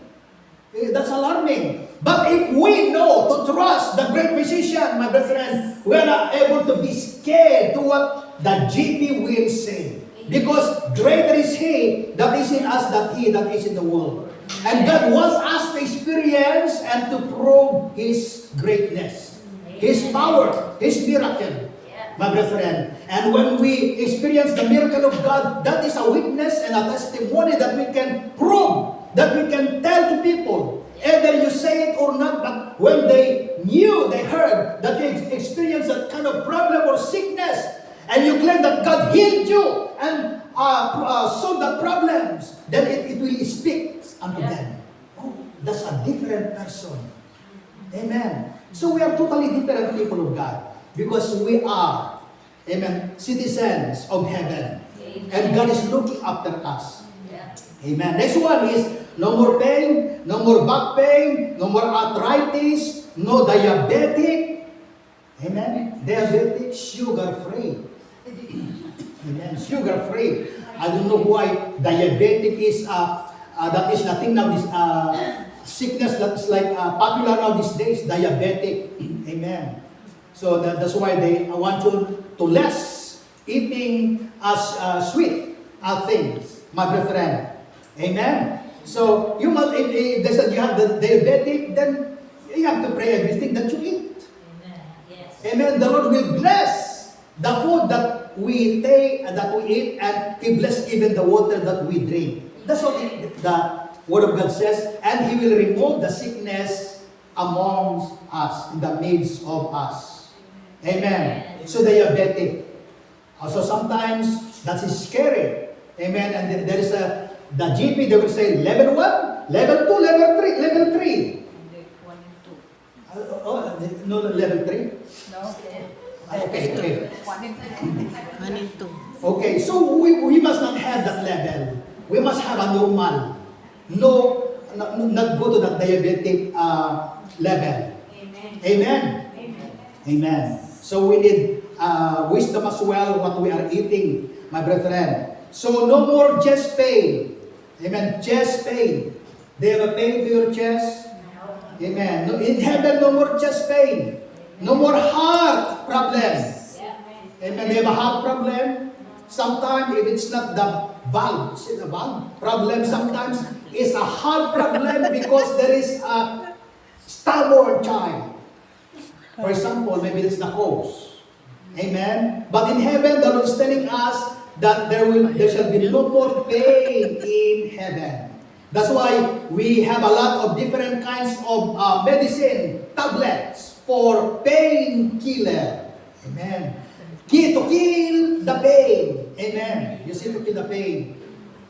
That's alarming. But if we know to trust the great physician, my brethren, we are not able to be scared to what the GP will say. Because greater is He that is in us than he that is in the world. And God wants us to experience and to prove His greatness, His power, His miracle, my brethren. And when we experience the miracle of God, that is a witness and a testimony that we can prove, that we can tell to people. Either you say it or not, but when they heard that you experienced that kind of problem or sickness, and you claim that God healed you and solved the problems, then it will speak unto them. Oh, that's a different person. Amen. So we are totally different people of God because we are, amen, citizens of heaven. And God is looking after us. Amen. Next one is no more pain, no more back pain, no more arthritis, no diabetic. Amen. Diabetic, sugar-free. Amen. Sugar-free. I don't know why diabetic is, that is nothing now, this sickness that's like popular now these days, diabetic. Amen. So that's why they want you to less eating sweet things, my brethren. Amen. So you must, if they said you have the diabetic, then you have to pray everything that you eat. Amen. Yes. Amen. The Lord will bless the food that we take and that we eat, and He bless even the water that we drink. That's what the Word of God says. And He will remove the sickness amongst us, in the midst of us. Amen. So diabetic. Also sometimes that is scary. Amen. And there is the GP, they will say level 1, level 2, level 3, level 3. 1 and 2. No, level 3? No? Okay. 1 and 2. Okay, so we must not have that level. We must have a normal. Not go to that diabetic level. Amen. Amen. Amen. Amen. So we need wisdom as well what we are eating, my brethren. So no more chest pain. Amen. Chest pain. Do you have a pain to your chest? Amen. No, in heaven, no more chest pain. No more heart problems. Amen. Do you have a heart problem? Sometimes if it's not the valve, is it a valve problem? Sometimes it's a heart problem because there is a stillborn child. For example, maybe it's the cause. Amen. But in heaven, the Lord is telling us that there shall be no more pain in heaven. That's why we have a lot of different kinds of medicine, tablets for painkiller. Amen. To kill the pain. Amen. You see, to kill the pain.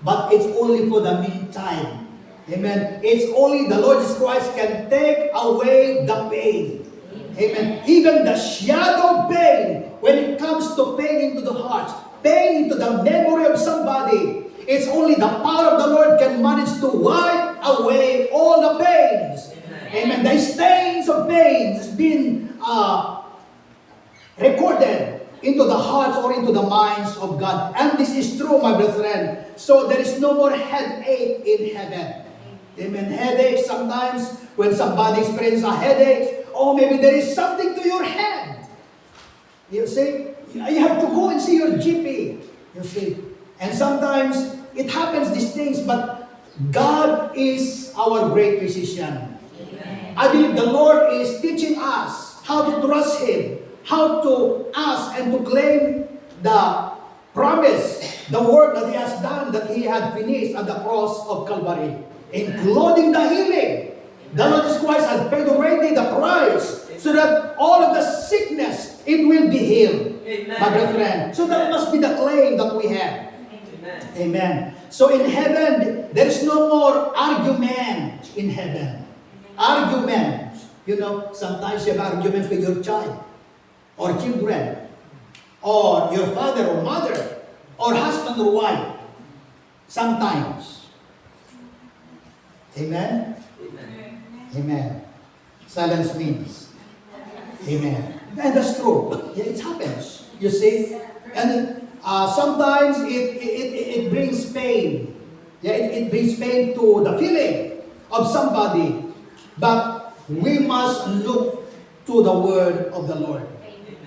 But it's only for the meantime. Amen. It's only the Lord Jesus Christ can take away the pain. Amen. Even the shadow pain, when it comes to pain into the heart, pain into the memory of somebody, it's only the power of the Lord can manage to wipe away all the pains. Amen. The stains of pain has been recorded into the hearts or into the minds of God. And this is true, my brethren. So there is no more headache in heaven. Amen. Headache sometimes when somebody experiences a headache, or maybe there is something to your head. You see, you have to go and see your GP. You see, and sometimes it happens these things, but God is our great physician. Amen. I believe the Lord is teaching us how to trust Him, how to ask and to claim the promise, the work that He has done, that He had finished at the cross of Calvary, including the healing. The Lord Jesus Christ has paid already the price so that all of the sickness, it will be healed, my brethren. So that must be the claim that we have. Amen. So in heaven, there is no more argument in heaven. Argument. You know, sometimes you have arguments with your child, or children, or your father or mother, or husband or wife. Sometimes. Amen? Amen. Silence means. Amen. And that's true. Yeah, it happens. You see? And sometimes it brings pain. Yeah, it brings pain to the feeling of somebody. But we must look to the word of the Lord.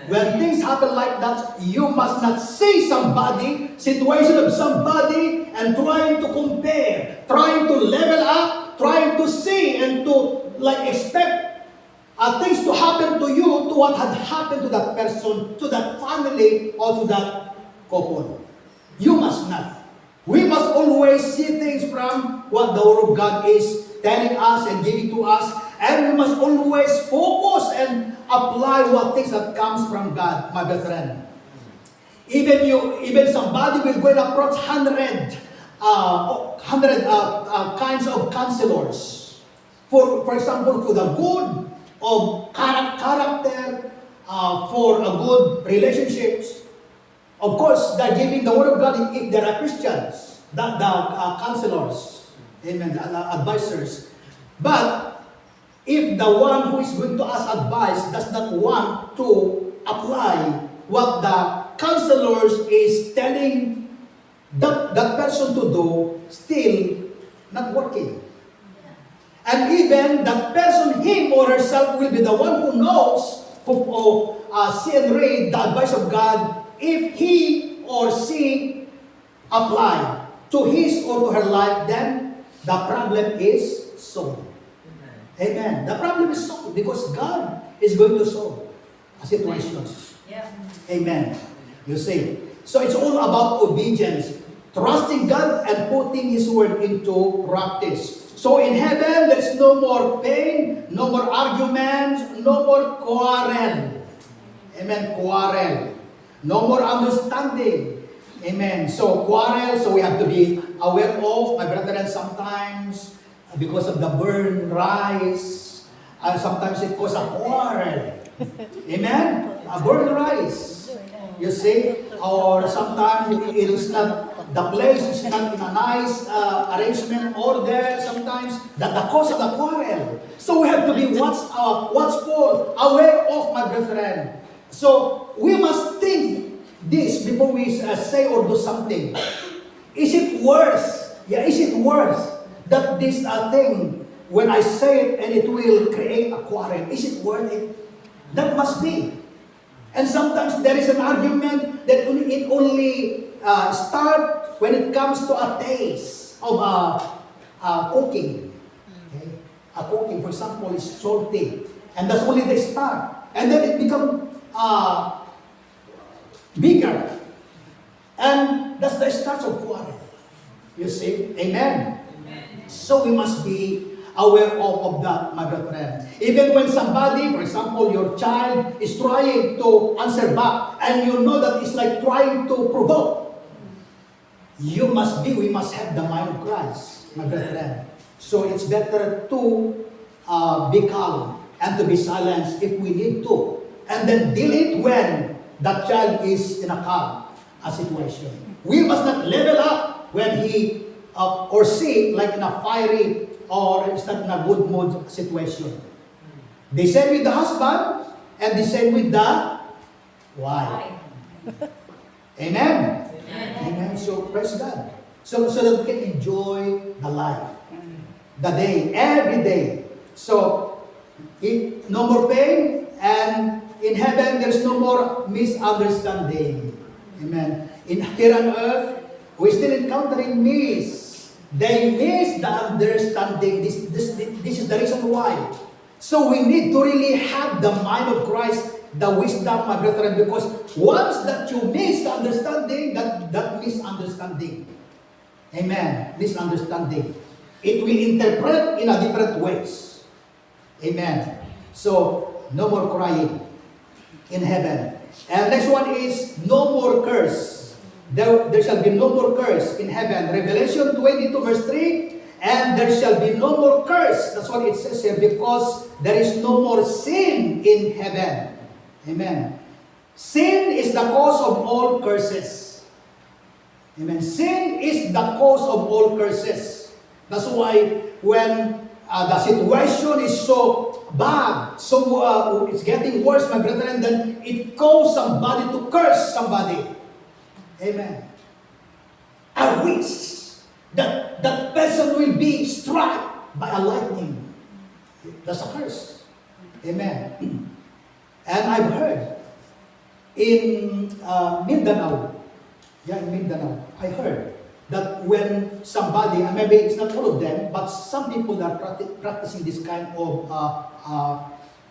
When things happen like that, you must not see somebody, situation of somebody, and trying to compare, trying to level up, trying to see and to expect things to happen to you, to what had happened to that person, to that family, or to that couple. You must not. We must always see things from what the Word of God is telling us and giving to us, and we must always focus and apply what things that comes from God, my brethren. Even somebody will go and approach 100 kinds of counselors. For example, for the good of character, for a good relationships. Of course, they're giving the Word of God if there are Christians, the counselors, amen, the advisors. But if the one who is going to ask advice does not want to apply what the counselors is telling that person to do, still not working. And even that person, him or herself, will be the one who knows, who see and read the advice of God, if he or she apply to his or to her life, then the problem is solved. Amen. The problem is solved because God is going to solve a situation. Yeah. Amen. You see. So it's all about obedience. Trusting God and putting His word into practice. So in heaven, there's no more pain, no more arguments, no more quarrel. Amen. Quarrel. No more understanding. Amen. So quarrel, so we have to be aware of, my brethren, sometimes because of the burn rice, sometimes it causes a quarrel. Amen? A burn rice. You see? Or sometimes it is not, the place is not in a nice arrangement order. Sometimes that the cause of the quarrel. So we have to be watchful, aware of, my brethren. So we must think this before we say or do something. Is it worth? Yeah, is it worth that this thing, when I say it and it will create a quarrel, is it worth it? That must be. And sometimes there is an argument that it only starts when it comes to a taste of cooking. Okay? A cooking, for example, is salty. And that's only the start. And then it becomes bigger. And that's the start of quarrel. You see? Amen. So we must be aware of that, my brethren. Even when somebody, for example, your child is trying to answer back, and you know that it's like trying to provoke, we must have the mind of Christ, my brethren. So it's better to be calm and to be silent if we need to. And then deal it when that child is in a calm situation. We must not level up when he or she like in a fiery or it's not in a good mood situation. The same with the husband and the same with the Why? Amen? Amen. So, praise God. So that we can enjoy the life, the day, every day. So, no more pain, and in heaven, there's no more misunderstanding. Amen. Here on earth, we're still encountering miss. They miss the understanding. This is the reason why. So we need to really have the mind of Christ, the wisdom, my brethren, because once that you miss the understanding, that misunderstanding. Amen. Misunderstanding. It will interpret in a different ways. Amen. So, no more crying in heaven. And next one is no more curse. There shall be no more curse in heaven. Revelation 22 verse 3, and there shall be no more curse. That's what it says here, because there is no more sin in heaven. Amen. Sin is the cause of all curses. Amen. Sin is the cause of all curses. That's why when the situation is so bad, so it's getting worse, my brethren, then it causes somebody to curse somebody. Amen. I wish that that person will be struck by a lightning. That's a curse. Amen. And I've heard in Mindanao, in Mindanao, I heard that when somebody, and maybe it's not all of them, but some people are practicing this kind of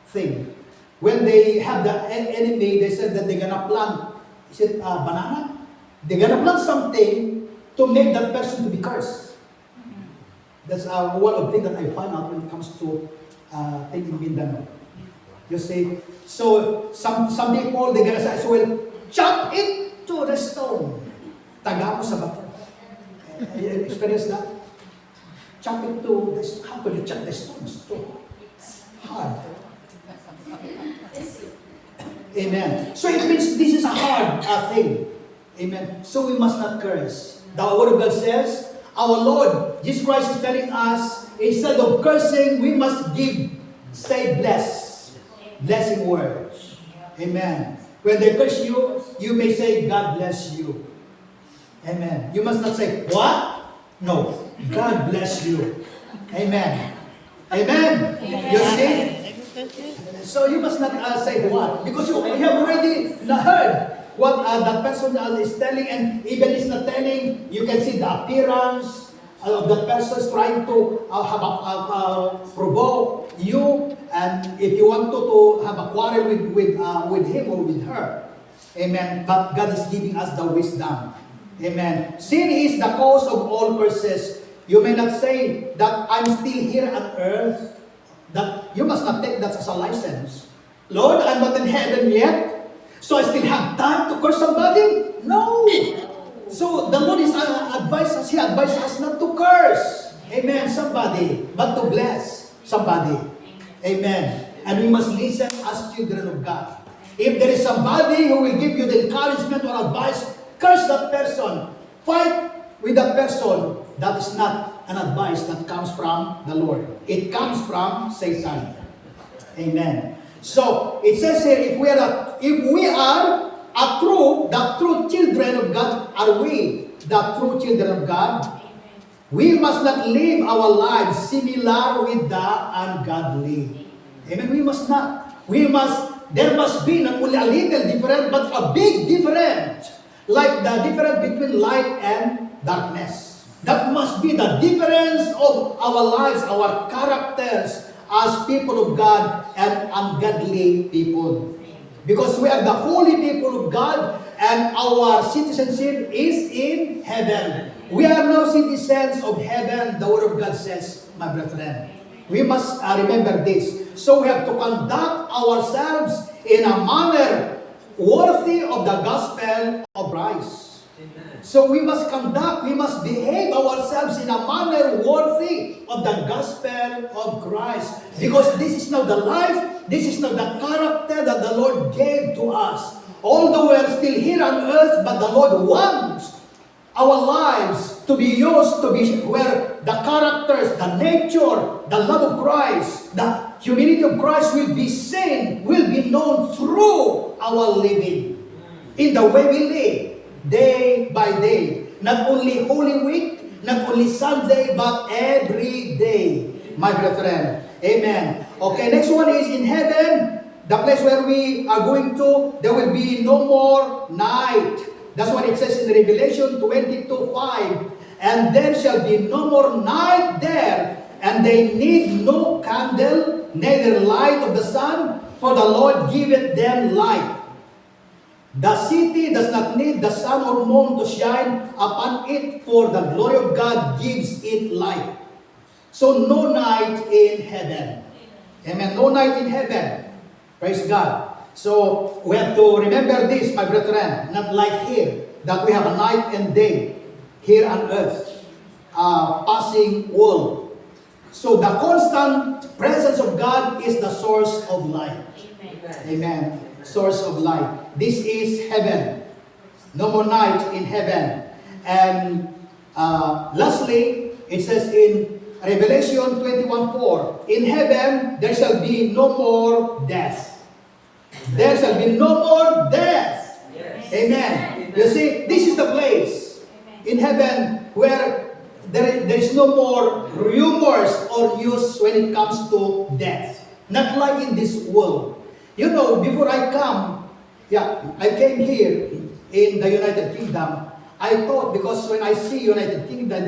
thing. When they have the enemy, they said that they're gonna plant, is it banana? They're gonna plant something to make that person to be cursed. That's one of the things that I find out when it comes to things in Mindanao. You see, so some people, they're gonna say, so well, chop it to the stone. Taga mo sa bato. You experience that? Chop it to the stone. How could you chop the stone? It's too hard. Amen. So it means this is a hard thing. Amen. So we must not curse. The Word of God says, our Lord Jesus Christ is telling us, instead of cursing, we must say bless. Blessing words. Amen. When they curse you, you may say, God bless you. Amen. You must not say, what? No. God bless you. Amen. Amen. You see? So you must not say what? Because you have already heard what that person is telling, and even is not telling, you can see the appearance of that person is trying to provoke you, and if you want to have a quarrel with him or with her. Amen. But God is giving us the wisdom. Amen. Sin is the cause of all curses. You may not say that I'm still here on earth. That you must not take that as a license. Lord, I'm not in heaven yet, so I still have time to curse somebody? No. So the Lord is He advises us not to curse. Amen. Somebody, but to bless somebody. Amen. And we must listen as children of God. If there is somebody who will give you the encouragement or advice, curse that person. Fight with that person. That is not an advice that comes from the Lord. It comes from Satan. Amen. So it says here, if we are the true children of God, are we the true children of God? We must not live our lives similar with the ungodly. Amen. We must not. There must be not only a little different, but a big difference. Like the difference between light and darkness. That must be the difference of our lives, our characters as people of God and ungodly people. Because we are the holy people of God and our citizenship is in heaven. We are now citizens of heaven, the Word of God says, my brethren. We must remember this. So we have to conduct ourselves in a manner worthy of the gospel of Christ. So we must behave ourselves in a manner worthy of the gospel of Christ. Because this is now the life, this is now the character that the Lord gave to us. Although we are still here on earth, but the Lord wants our lives to be used to be where the characters, the nature, the love of Christ, the humility of Christ will be seen, will be known through our living. in the way we live, day by day. Not only Holy Week, not only Sunday, but every day, my brethren. Amen. Okay, next one is in heaven, the place where we are going to, there will be no more night. That's what it says in Revelation 22:5. And there shall be no more night there, and they need no candle, neither light of the sun, for the Lord giveth them light. The city does not need the sun or moon to shine upon it, for the glory of God gives it light. So no night in heaven. Amen. No night in heaven. Praise God. So we have to remember this, my brethren, not like here, that we have a night and day here on earth, passing world. So the constant presence of God is the source of light. Amen. Source of light. This is heaven. No more night in heaven. And lastly, it says in Revelation 21:4, in heaven there shall be no more death. There shall be no more death. Yes. Amen. You see, this is the place in heaven where there is no more rumors or news when it comes to death. Not like in this world. You know, before I came here in the United Kingdom, I thought, because when I see United Kingdom,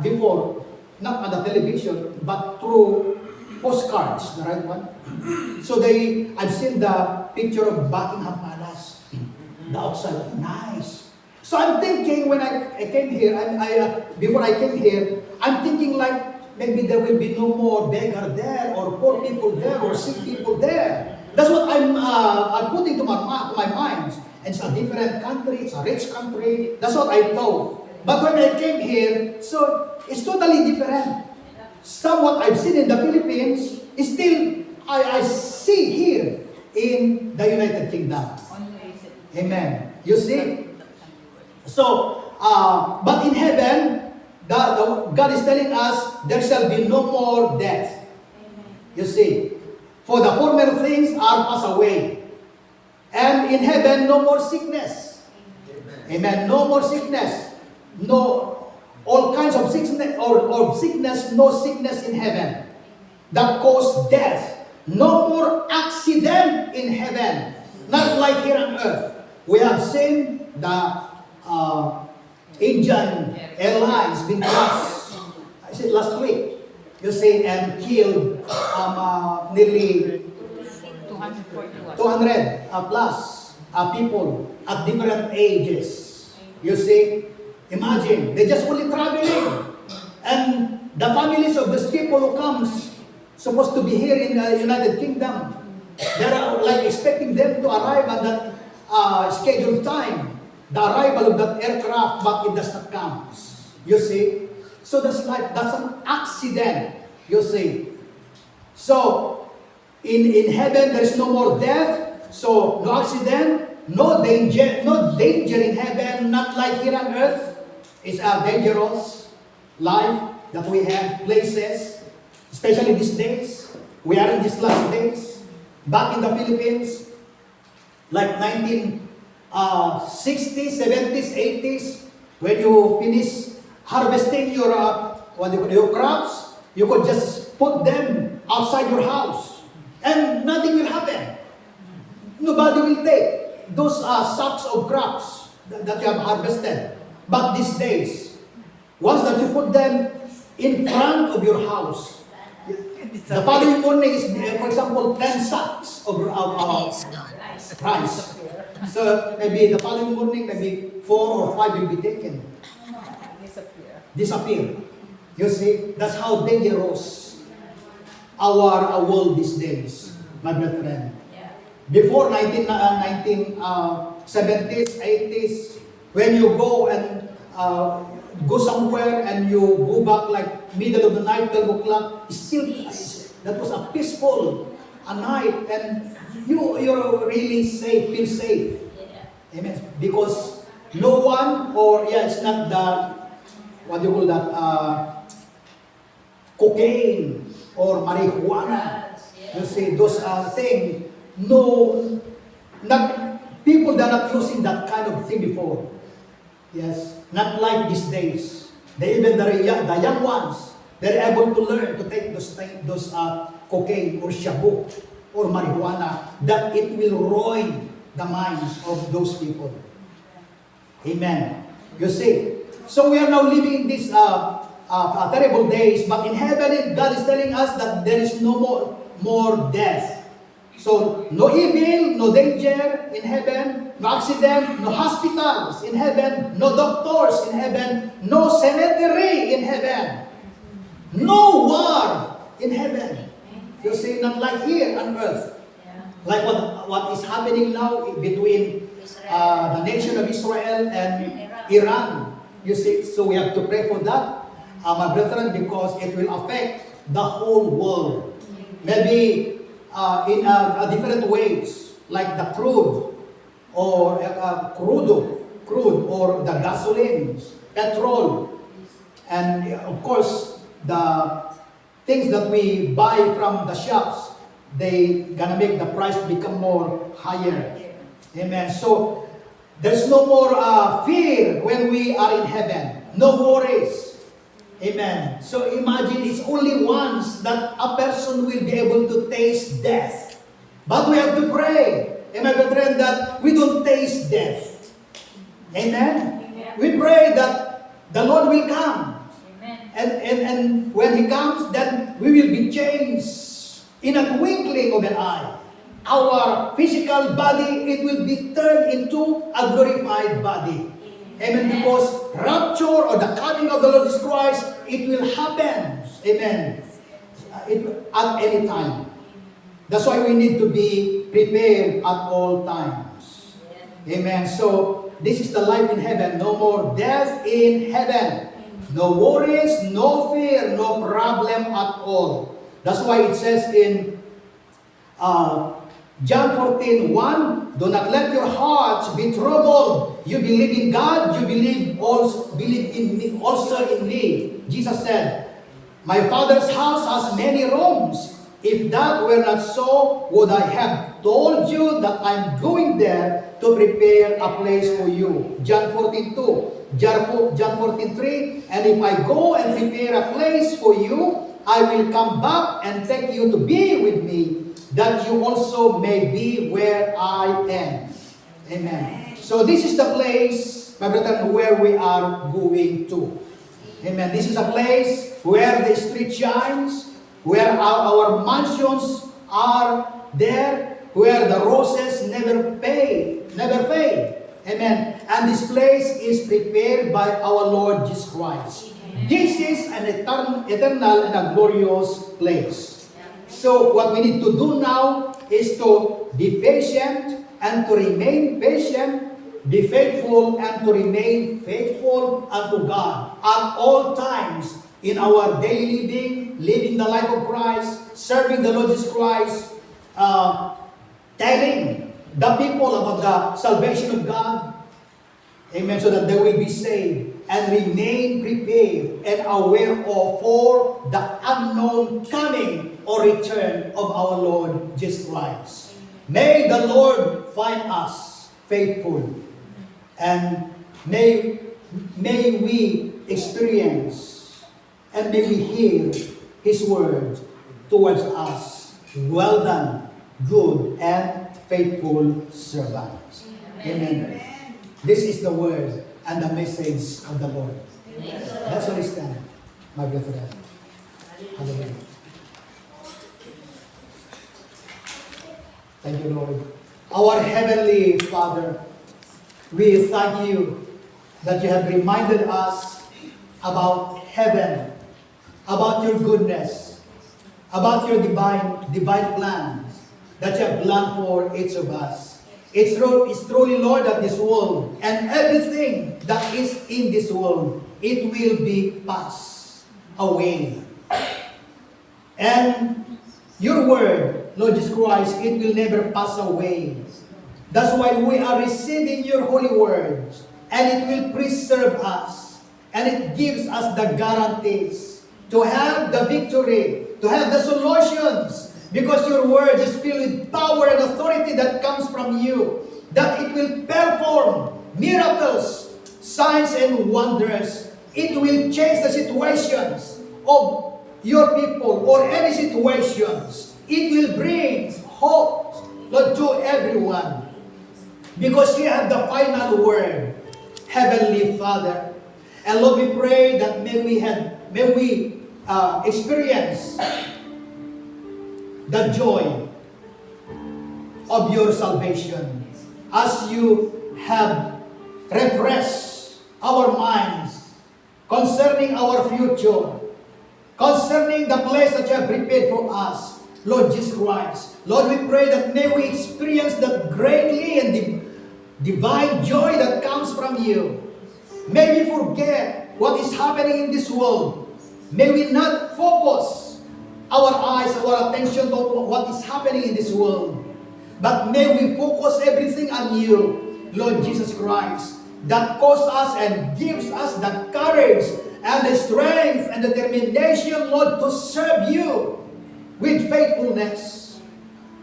before, not on the television, but through postcards, the right one. So I've seen the picture of Buckingham Palace, the outside, nice. So I'm thinking when I came here, before I came here, I'm thinking like maybe there will be no more beggar there, or poor people there, or sick people there. That's what I'm putting to my mind. And it's a different country, it's a rich country. That's what I thought. But when I came here, so it's totally different. Somewhat I've seen in the Philippines, is still I see here in the United Kingdom. Amen. You see? So, but in heaven, God is telling us there shall be no more death. You see? For the former things are passed away. And in heaven, no more sickness. Amen. No more sickness. No, all kinds of sickness or sickness, no sickness in heaven that cause death. No more accident in heaven. Not like here on earth. We have seen the Indian Airlines been crashed. I said last week. You see, and killed nearly 200 plus people at different ages. You see, imagine, they just only traveling. And the families of these people who comes, supposed to be here in the United Kingdom, they're like expecting them to arrive at that scheduled time. The arrival of that aircraft, but it does not come. You see? So that's an accident, you see. So, in heaven, there's no more death, so no accident, no danger in heaven, not like here on earth. It's a dangerous life that we have, places, especially these days. We are in these last days. Back in the Philippines, like 1960s, 70s, 80s, when you finish harvesting your crops, you could just put them outside your house and nothing will happen. Nobody will take those sacks of crops that you have harvested. But these days, once that you put them in front of your house, the following morning is, for example, 10 sacks of rice. So maybe the following morning, maybe 4 or 5 will be taken. Disappear. You see, that's how dangerous our world these days, my brethren. Before 1970s, 80s, when you go and go somewhere and you go back like middle of the night, 12 o'clock, still that was a peaceful night, and you're really safe, feel safe. Amen. Because no one, it's not the, what do you call that, cocaine or marijuana. You see, those things, no, not people that are not using that kind of thing before. Yes, not like these days. Even the young ones, they're able to learn to take those cocaine or shabu or marijuana, that it will ruin the minds of those people. Amen. You see, so we are now living in these terrible days, but in heaven, God is telling us that there is no more death. So, no evil, no danger in heaven, no accident, no hospitals in heaven, no doctors in heaven, no cemetery in heaven, no war in heaven. You see, not like here on earth. Like what is happening now between the nation of Israel and Iran. You see, so we have to pray for that, my brethren, because it will affect the whole world. Maybe in different ways, like the crude or crude or the gasolines, petrol, and of course the things that we buy from the shops, they gonna make the price become more higher. Amen. So there's no more fear when we are in heaven. No worries. Amen. So imagine, it's only once that a person will be able to taste death. But we have to pray, amen, brethren, that we don't taste death. Amen. We pray that the Lord will come. And when He comes, then we will be changed in a twinkling of an eye. Our physical body, it will be turned into a glorified body. Amen. Because rapture or the coming of the Lord Jesus Christ, it will happen. Amen. At any time. That's why we need to be prepared at all times. Amen. So, this is the life in heaven. No more death in heaven. No worries, no fear, no problem at all. That's why it says in John 14:1, do not let your hearts be troubled. You believe in God, you believe in me, also in me. Jesus said, my Father's house has many rooms. If that were not so, would I have told you that I'm going there to prepare a place for you? John 14:2, John 14:3, and if I go and prepare a place for you, I will come back and take you to be with me, that you also may be where I am. Amen. So this is the place, my brethren, where we are going to. Amen. This is a place where the street shines, where our mansions are there, where the roses never fade. Amen. And this place is prepared by our Lord Jesus Christ. This is an eternal and a glorious place. So what we need to do now is to be patient and to remain patient, be faithful and to remain faithful unto God at all times in our daily living the life of Christ, serving the Lord Jesus Christ, telling the people about the salvation of God. Amen. So that they will be saved and remain prepared and aware of for the unknown coming or return of our Lord Jesus Christ. May the Lord find us faithful, and may we experience and may we hear His word towards us. Well done, good and faithful servant. Amen. This is the word and the message of the Lord. Let's all stand, my brethren. Hallelujah. Thank you, Lord. Our Heavenly Father, we thank you that you have reminded us about heaven, about your goodness, about your divine plans that you have planned for each of us. It's truly, Lord, that this world and everything that is in this world, it will be passed away. And your word, Lord Jesus Christ, it will never pass away. That's why we are receiving your holy words, and it will preserve us, and it gives us the guarantees to have the victory, to have the solutions, because your word is filled with power and authority that comes from you. that it will perform miracles, signs, and wonders. It will change the situations of your people or any situations. It will bring hope, Lord, to everyone. Because you have the final word, Heavenly Father. And Lord, we pray that may we experience the joy of your salvation as you have refreshed our minds concerning our future, concerning the place that you have prepared for us, Lord Jesus Christ. Lord, we pray that may we experience that greatly and divine joy that comes from you. May we forget what is happening in this world. May we not focus our eyes, our attention to what is happening in this world. But may we focus everything on you, Lord Jesus Christ, that calls us and gives us the courage and the strength and the determination, Lord, to serve you with faithfulness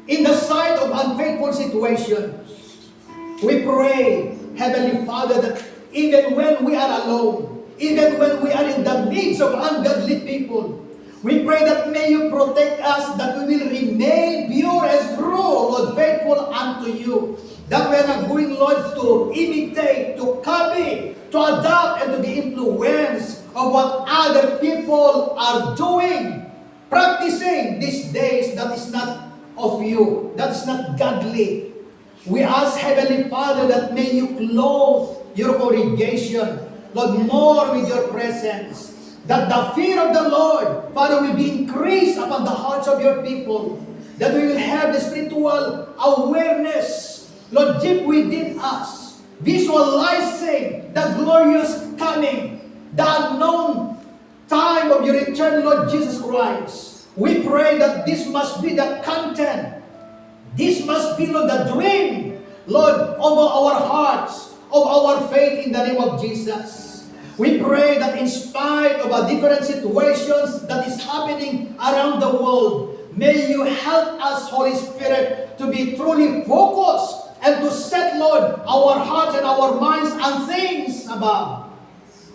in the sight of unfaithful situations. We pray, Heavenly Father, that even when we are alone, even when we are in the midst of ungodly people, we pray that may you protect us, that we will remain pure and true, Lord, faithful unto you. That we are not going, Lord, to imitate, to copy, to adopt, and to be influenced of what other people are doing, practicing these days that is not of you, that is not godly. We ask, Heavenly Father, that may you clothe your congregation, Lord, more with your presence. That the fear of the Lord, Father, will be increased upon the hearts of your people. That we will have the spiritual awareness, Lord, deep within us, visualizing the glorious coming, the unknown time of your return, Lord Jesus Christ. We pray that this must be the content. This must be, Lord, the dream, Lord, of our hearts, of our faith in the name of Jesus. We pray that in spite of the different situations that is happening around the world, may you help us, Holy Spirit, to be truly focused and to set, Lord, our hearts and our minds on things above.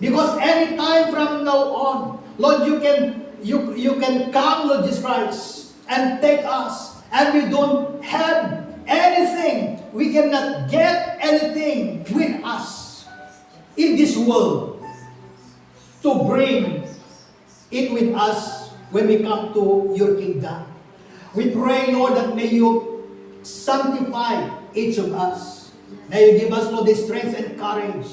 Because any time from now on, Lord, you can come, Lord Jesus Christ, and take us, and we don't have anything. We cannot get anything with us in this world to bring it with us when we come to your kingdom. We pray, Lord, that may you sanctify each of us. May you give us, Lord, the strength and courage,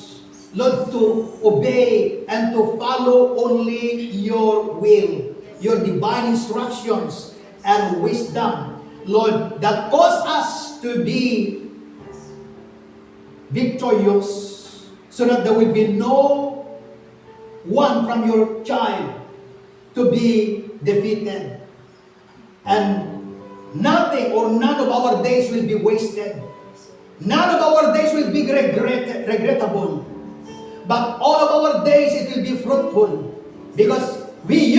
Lord, to obey and to follow only your will, your divine instructions and wisdom, Lord, that cause us to be victorious, so that there will be no one from your child to be defeated. And nothing or none of our days will be wasted. None of our days will be regrettable. But all of our days it will be fruitful. Because we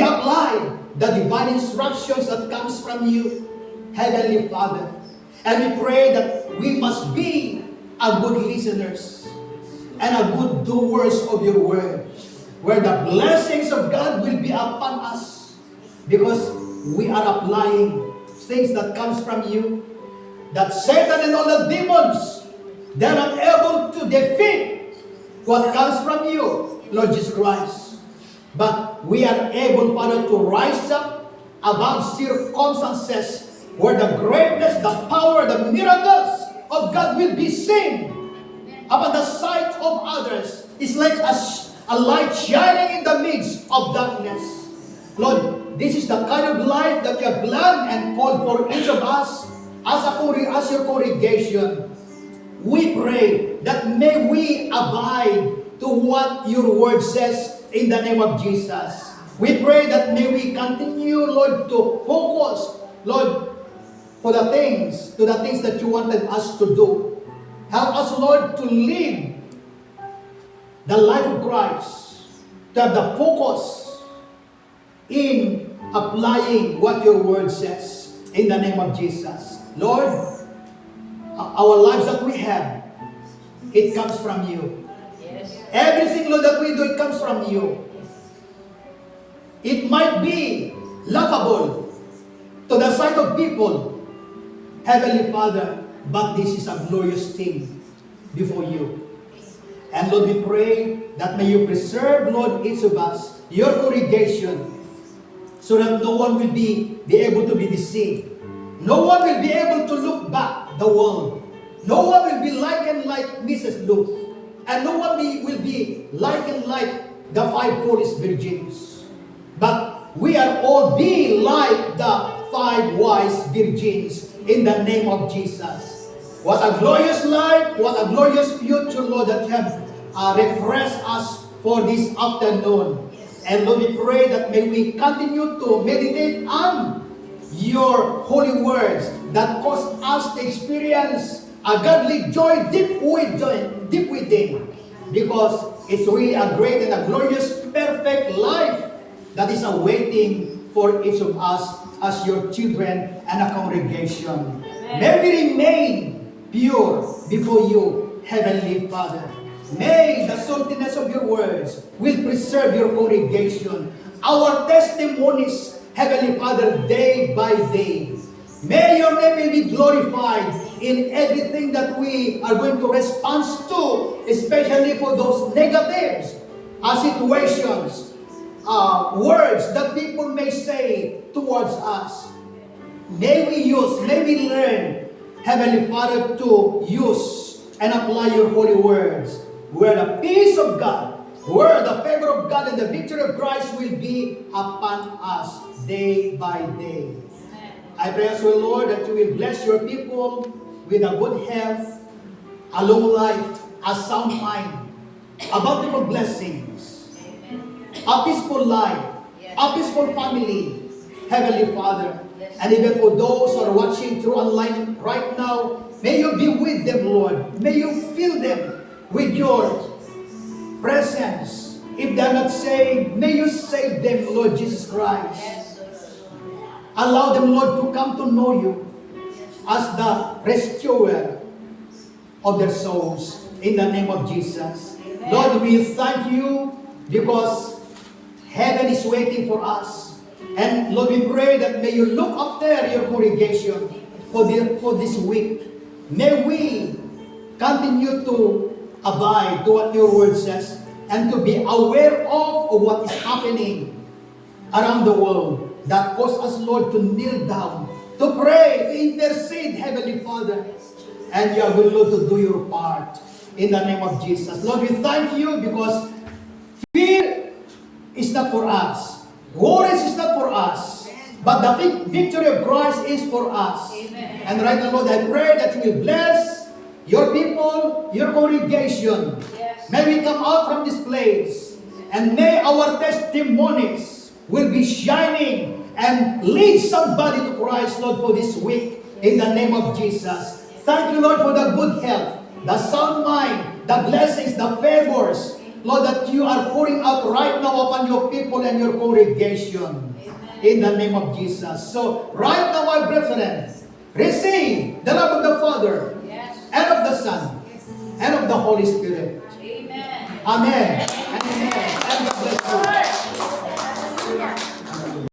apply the divine instructions that comes from you, Heavenly Father. And we pray that we must be a good listeners and a good doers of your word, where the blessings of God will be upon us, because we are applying things that comes from you, that Satan and all the demons, they're not able to defeat what comes from you, Lord Jesus Christ. But we are able, Father, to rise up above circumstances where the greatness, the power, the miracles of God will be seen upon the sight of others. It's like a light shining in the midst of darkness. Lord, this is the kind of life that you have planned and called for each of us as your congregation. We pray that may we abide to what your word says in the name of Jesus. We pray that may we continue, Lord, to focus, Lord, to the things that you wanted us to do. Help us, Lord, to live the life of Christ, to have the focus in applying what your word says in the name of Jesus. Lord, our lives that we have, it comes from you. Yes. Everything, Lord, that we do, it comes from you. It might be laughable to the sight of people, Heavenly Father, but this is a glorious thing before you. And Lord, we pray that may you preserve, Lord, each of us, your congregation, so that no one will be able to be deceived. No one will be able to look back the world. No one will be likened like Mrs. Luke. And no one will be likened like the 5 foolish virgins. But we are all be like the 5 wise virgins in the name of Jesus. What a glorious life, what a glorious future, Lord, that you have refreshed us for this afternoon. And Lord, we pray that may we continue to meditate on your holy words that cause us to experience a godly joy deep within. Because it's really a great and a glorious, perfect life that is awaiting for each of us as your children and a congregation. May we remain pure before you, Heavenly Father. May the saltiness of your words will preserve your congregation. Our testimonies, Heavenly Father, day by day. May your name be glorified in everything that we are going to respond to, especially for those negatives, situations, words that people may say towards us. May we learn, Heavenly Father, to use and apply your holy words, where the peace of God, where the favor of God and the victory of Christ will be upon us day by day. I pray as well, Lord, that you will bless your people with a good health, a long life, a sound mind, a bountiful blessings, a peaceful life, a peaceful family, Heavenly Father. And even for those who are watching through online right now, may you be with them, Lord. May you fill them with your presence. If they are not saved, may you save them, Lord Jesus Christ. Allow them, Lord, to come to know you as the rescuer of their souls. In the name of Jesus. Amen. Lord, we thank you because heaven is waiting for us. And Lord, we pray that may you look after your congregation for this week. May we continue to abide to what your word says and to be aware of what is happening around the world that cause us, Lord, to kneel down, to pray, to intercede, Heavenly Father. And you are willing, Lord, to do your part in the name of Jesus. Lord, we thank you because fear is not for us. Worries is not for us. But the victory of Christ is for us. Amen. And right now, Lord, I pray that you will bless your people, your congregation. Yes. May we come out from this place and may our testimonies will be shining and lead somebody to Christ, Lord, for this week in the name of Jesus. Thank you, Lord, for the good health, the sound mind, the blessings, the favors, Lord, that you are pouring out right now upon your people and your congregation. In the name of Jesus. So, right now, my brethren, receive the love of the Father, and of the Son, and of the Holy Spirit. Amen. Amen. And amen. And God bless you.